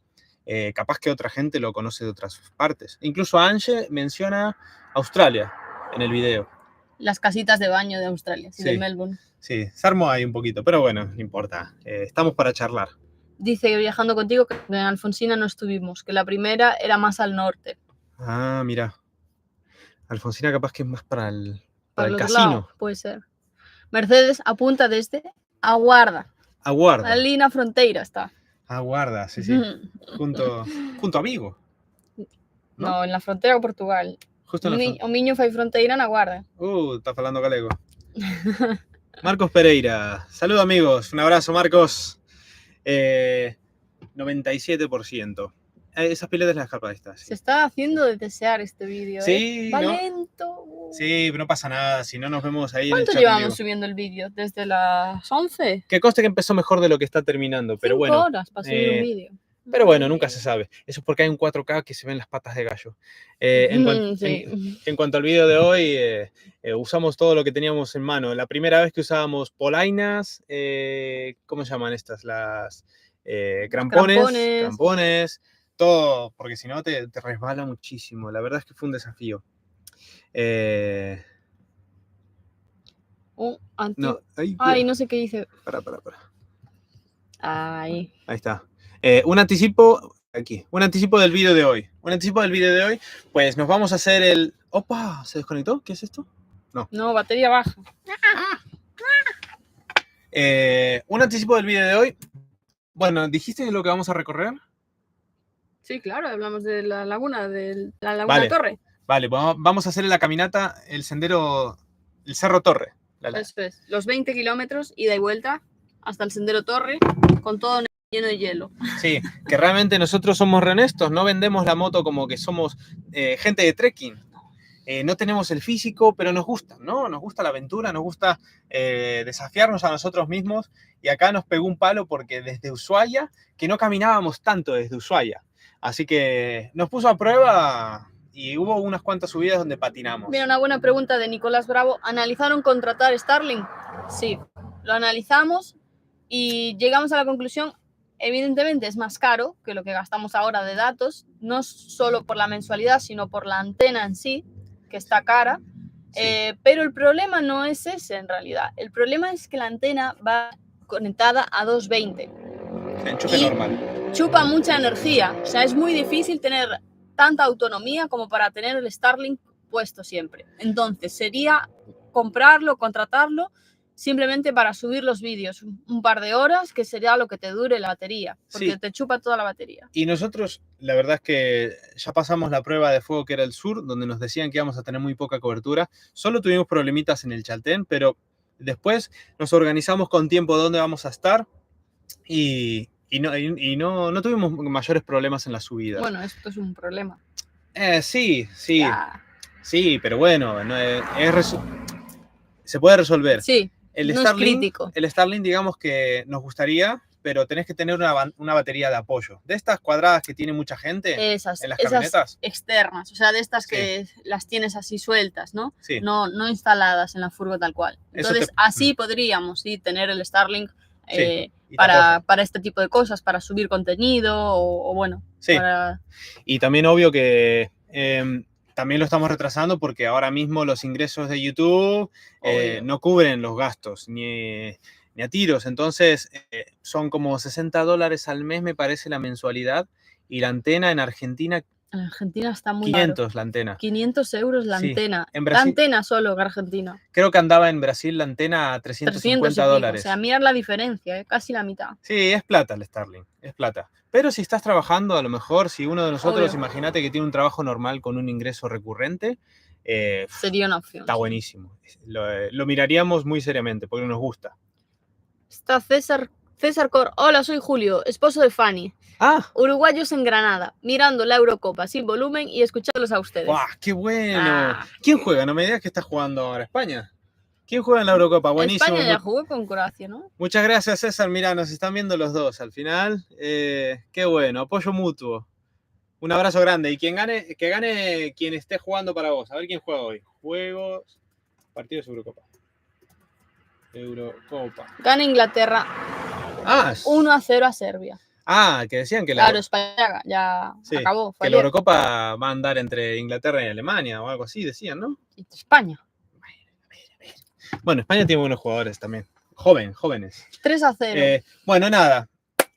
Capaz que otra gente lo conoce de otras partes. Incluso Ange menciona Australia en el video. Las casitas de baño de Australia, de Melbourne. Sí, se armó ahí un poquito, pero bueno, no importa. Estamos para charlar. dice que viajando contigo que en Alfonsina no estuvimos, que la primera era más al norte. Ah, mira. Alfonsina capaz que es más para el Para el otro casino. lado, puede ser. Mercedes apunta desde Aguarda. Aguarda. La línea fronteira está. Aguarda, sí, sí. Junto a Vigo. No, en la frontera con Portugal. Justo en la O miño fai fronteira na Guarda. está hablando galego. Marcos Pereira. Saludos, amigos. Un abrazo, Marcos. 97%. Esas piletas las escapadistas. Se está haciendo de desear este vídeo. Sí, Va ¿no? lento. Sí, no pasa nada. Si no, nos vemos ahí en el ¿Cuánto chat. llevamos subiendo el vídeo? ¿Desde las 11? Que conste que empezó mejor de lo que está terminando, pero 5 bueno. horas para subir un vídeo. Pero bueno, nunca se sabe. Eso es porque hay un 4K que se ven las patas de gallo. En cuanto al vídeo de hoy, usamos todo lo que teníamos en mano. La primera vez que usábamos polainas, ¿cómo se llaman estas? Las crampones, todo, porque si no te resbala muchísimo. La verdad es que fue un desafío. No, no sé qué dice. Para. Ahí está. Un anticipo del vídeo de hoy. Pues nos vamos a hacer el... ¡Opa! ¿Se desconectó? ¿Qué es esto? No, batería baja. Un anticipo del vídeo de hoy. Bueno, ¿dijiste lo que vamos a recorrer? Sí, claro, hablamos de la laguna, Torre. Vale, vamos a hacer la caminata, el Cerro Torre. Eso es, los 20 kilómetros, ida y vuelta, hasta el Sendero Torre, con todo lleno de hielo. Sí, que realmente nosotros somos re honestos, no vendemos la moto como que somos gente de trekking. No tenemos el físico, pero nos gusta, ¿no? Nos gusta la aventura, nos gusta desafiarnos a nosotros mismos. Y acá nos pegó un palo porque desde Ushuaia, que no caminábamos tanto desde Ushuaia. Así que nos puso a prueba y hubo unas cuantas subidas donde patinamos. Mira, una buena pregunta de Nicolás Bravo. ¿Analizaron contratar Starlink? Sí, lo analizamos y llegamos a la conclusión, evidentemente es más caro que lo que gastamos ahora de datos, no solo por la mensualidad, sino por la antena en sí, que está cara. Sí. Pero el problema no es ese en realidad. El problema es que la antena va conectada a 220. Enchufe normal. Chupa mucha energía. O sea, es muy difícil tener tanta autonomía como para tener el Starlink puesto siempre. Entonces, sería comprarlo, contratarlo, simplemente para subir los vídeos un par de horas, que sería lo que te dure la batería, porque sí, te chupa toda la batería. Y nosotros, la verdad es que ya pasamos la prueba de fuego que era el sur, donde nos decían que íbamos a tener muy poca cobertura. Solo tuvimos problemitas en el Chaltén, pero después nos organizamos con tiempo dónde vamos a estar y no tuvimos mayores problemas en las subidas. Bueno, esto es un problema. Sí. Sí, pero bueno, se puede resolver. Sí. No es crítico. El Starlink, digamos que nos gustaría, pero tenés que tener una batería de apoyo. De estas cuadradas que tiene mucha gente en las camionetas. Esas externas, o sea, de estas que las tienes así sueltas, ¿no? Sí. No instaladas en la furgo tal cual. Entonces, así podríamos tener el Starlink para este tipo de cosas, para subir contenido o bueno. Sí. Y también obvio que... también lo estamos retrasando porque ahora mismo los ingresos de YouTube no cubren los gastos ni a tiros. Entonces, son como $60 al mes, me parece, la mensualidad. Y la antena en Argentina... En Argentina está muy 500 caro. La antena. 500 euros la antena. En Brasil, la antena solo en Argentina. Creo que andaba en Brasil la antena a $350. O sea, mirar la diferencia, casi la mitad. Sí, es plata el Starlink, es plata. Pero si estás trabajando, a lo mejor, si uno de nosotros, imagínate que tiene un trabajo normal con un ingreso recurrente, sería una opción. Está buenísimo. Lo miraríamos muy seriamente porque nos gusta. Está César Cor. Hola, soy Julio, esposo de Fanny. Uruguayos en Granada, mirando la Eurocopa sin volumen y escuchándolos a ustedes. ¡Guau! ¡Qué bueno! ¿Quién juega? No me digas que está jugando ahora España. ¿Quién juega en la Eurocopa? Buenísimo. España ya jugó con Croacia, ¿no? Muchas gracias, César. Mira, nos están viendo los dos al final. Qué bueno, apoyo mutuo. Un abrazo grande. Y que gane quien esté jugando para vos. A ver quién juega hoy. Juegos, partidos de Eurocopa. Gana Inglaterra. 1-0 a Serbia. Que decían que Claro, España ya acabó. Que la Eurocopa va a andar entre Inglaterra y Alemania o algo así, decían, ¿no? Y España. Bueno, España tiene buenos jugadores también. Jóvenes. 3-0. Bueno, nada.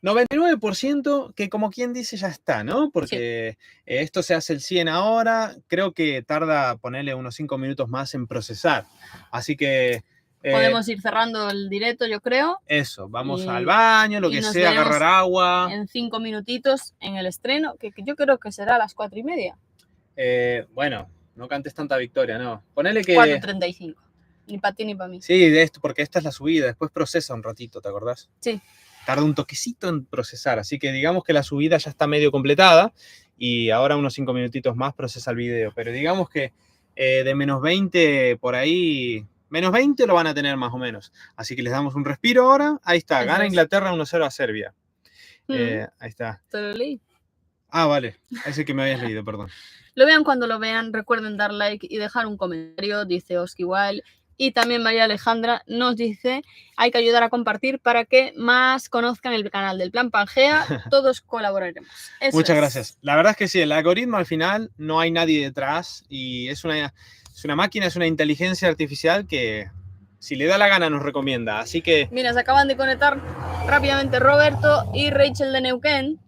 99% que como quien dice ya está, ¿no? Porque esto se hace el 100 ahora, creo que tarda ponerle unos 5 minutos más en procesar. Así que... podemos ir cerrando el directo, yo creo. Eso, vamos al baño, lo que sea, agarrar agua. En 5 minutitos en el estreno, que yo creo que será a las 4:30. Bueno, no cantes tanta victoria, no. Ponele que... 4:35. Ni para ti ni para mí. Sí, de esto, porque esta es la subida, después procesa un ratito, ¿te acordás? Sí. Tarda un toquecito en procesar, así que digamos que la subida ya está medio completada y ahora unos 5 minutitos más procesa el video, pero digamos que de menos 20 por ahí, menos 20 lo van a tener más o menos, así que les damos un respiro ahora, ahí está, gana Inglaterra 1-0 a Serbia. Ahí está. Te lo leí. Ah, vale, ese que me habías leído, perdón. Lo vean cuando lo vean, recuerden dar like y dejar un comentario, dice Oski Wild. Y también María Alejandra nos dice, hay que ayudar a compartir para que más conozcan el canal del Plan Pangea, todos colaboraremos. Muchas gracias. La verdad es que sí, el algoritmo al final no hay nadie detrás y es una máquina, es una inteligencia artificial que si le da la gana nos recomienda, así que... Mira, se acaban de conectar rápidamente Roberto y Rachel de Neuquén.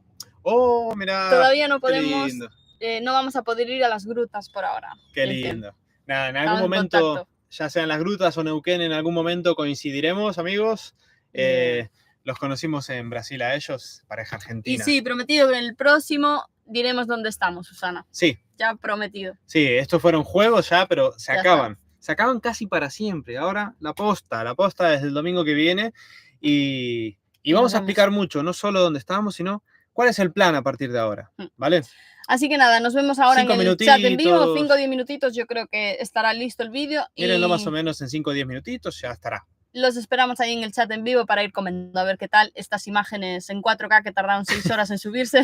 Oh, mira. Todavía no podemos, no vamos a poder ir a las grutas por ahora. Qué lindo. Nada, en algún momento... Ya sea en las grutas o Neuquén, en algún momento coincidiremos, amigos. Los conocimos en Brasil a ellos, pareja argentina. Y sí, prometido que en el próximo diremos dónde estamos, Susana. Sí. Ya prometido. Sí, estos fueron juegos ya, pero se ya acaban. Está. Se acaban casi para siempre. Ahora la posta desde el domingo que viene. Y vamos a explicar mucho, no solo dónde estamos, sino cuál es el plan a partir de ahora. ¿Vale? Así que nada, nos vemos ahora en el chat en vivo, 5 o 10 minutitos, yo creo que estará listo el vídeo. Mírenlo más o menos en 5 o 10 minutitos, ya estará. Los esperamos ahí en el chat en vivo para ir comentando a ver qué tal estas imágenes en 4K que tardaron 6 horas en subirse.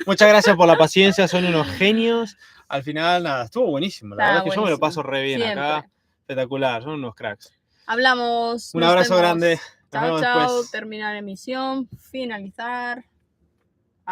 Muchas gracias por la paciencia, son unos genios. Al final, nada, estuvo buenísimo. La verdad es que yo me lo paso re bien acá. Espectacular, son unos cracks. Hablamos. Un abrazo grande. Chao, chao. Terminar emisión, finalizar.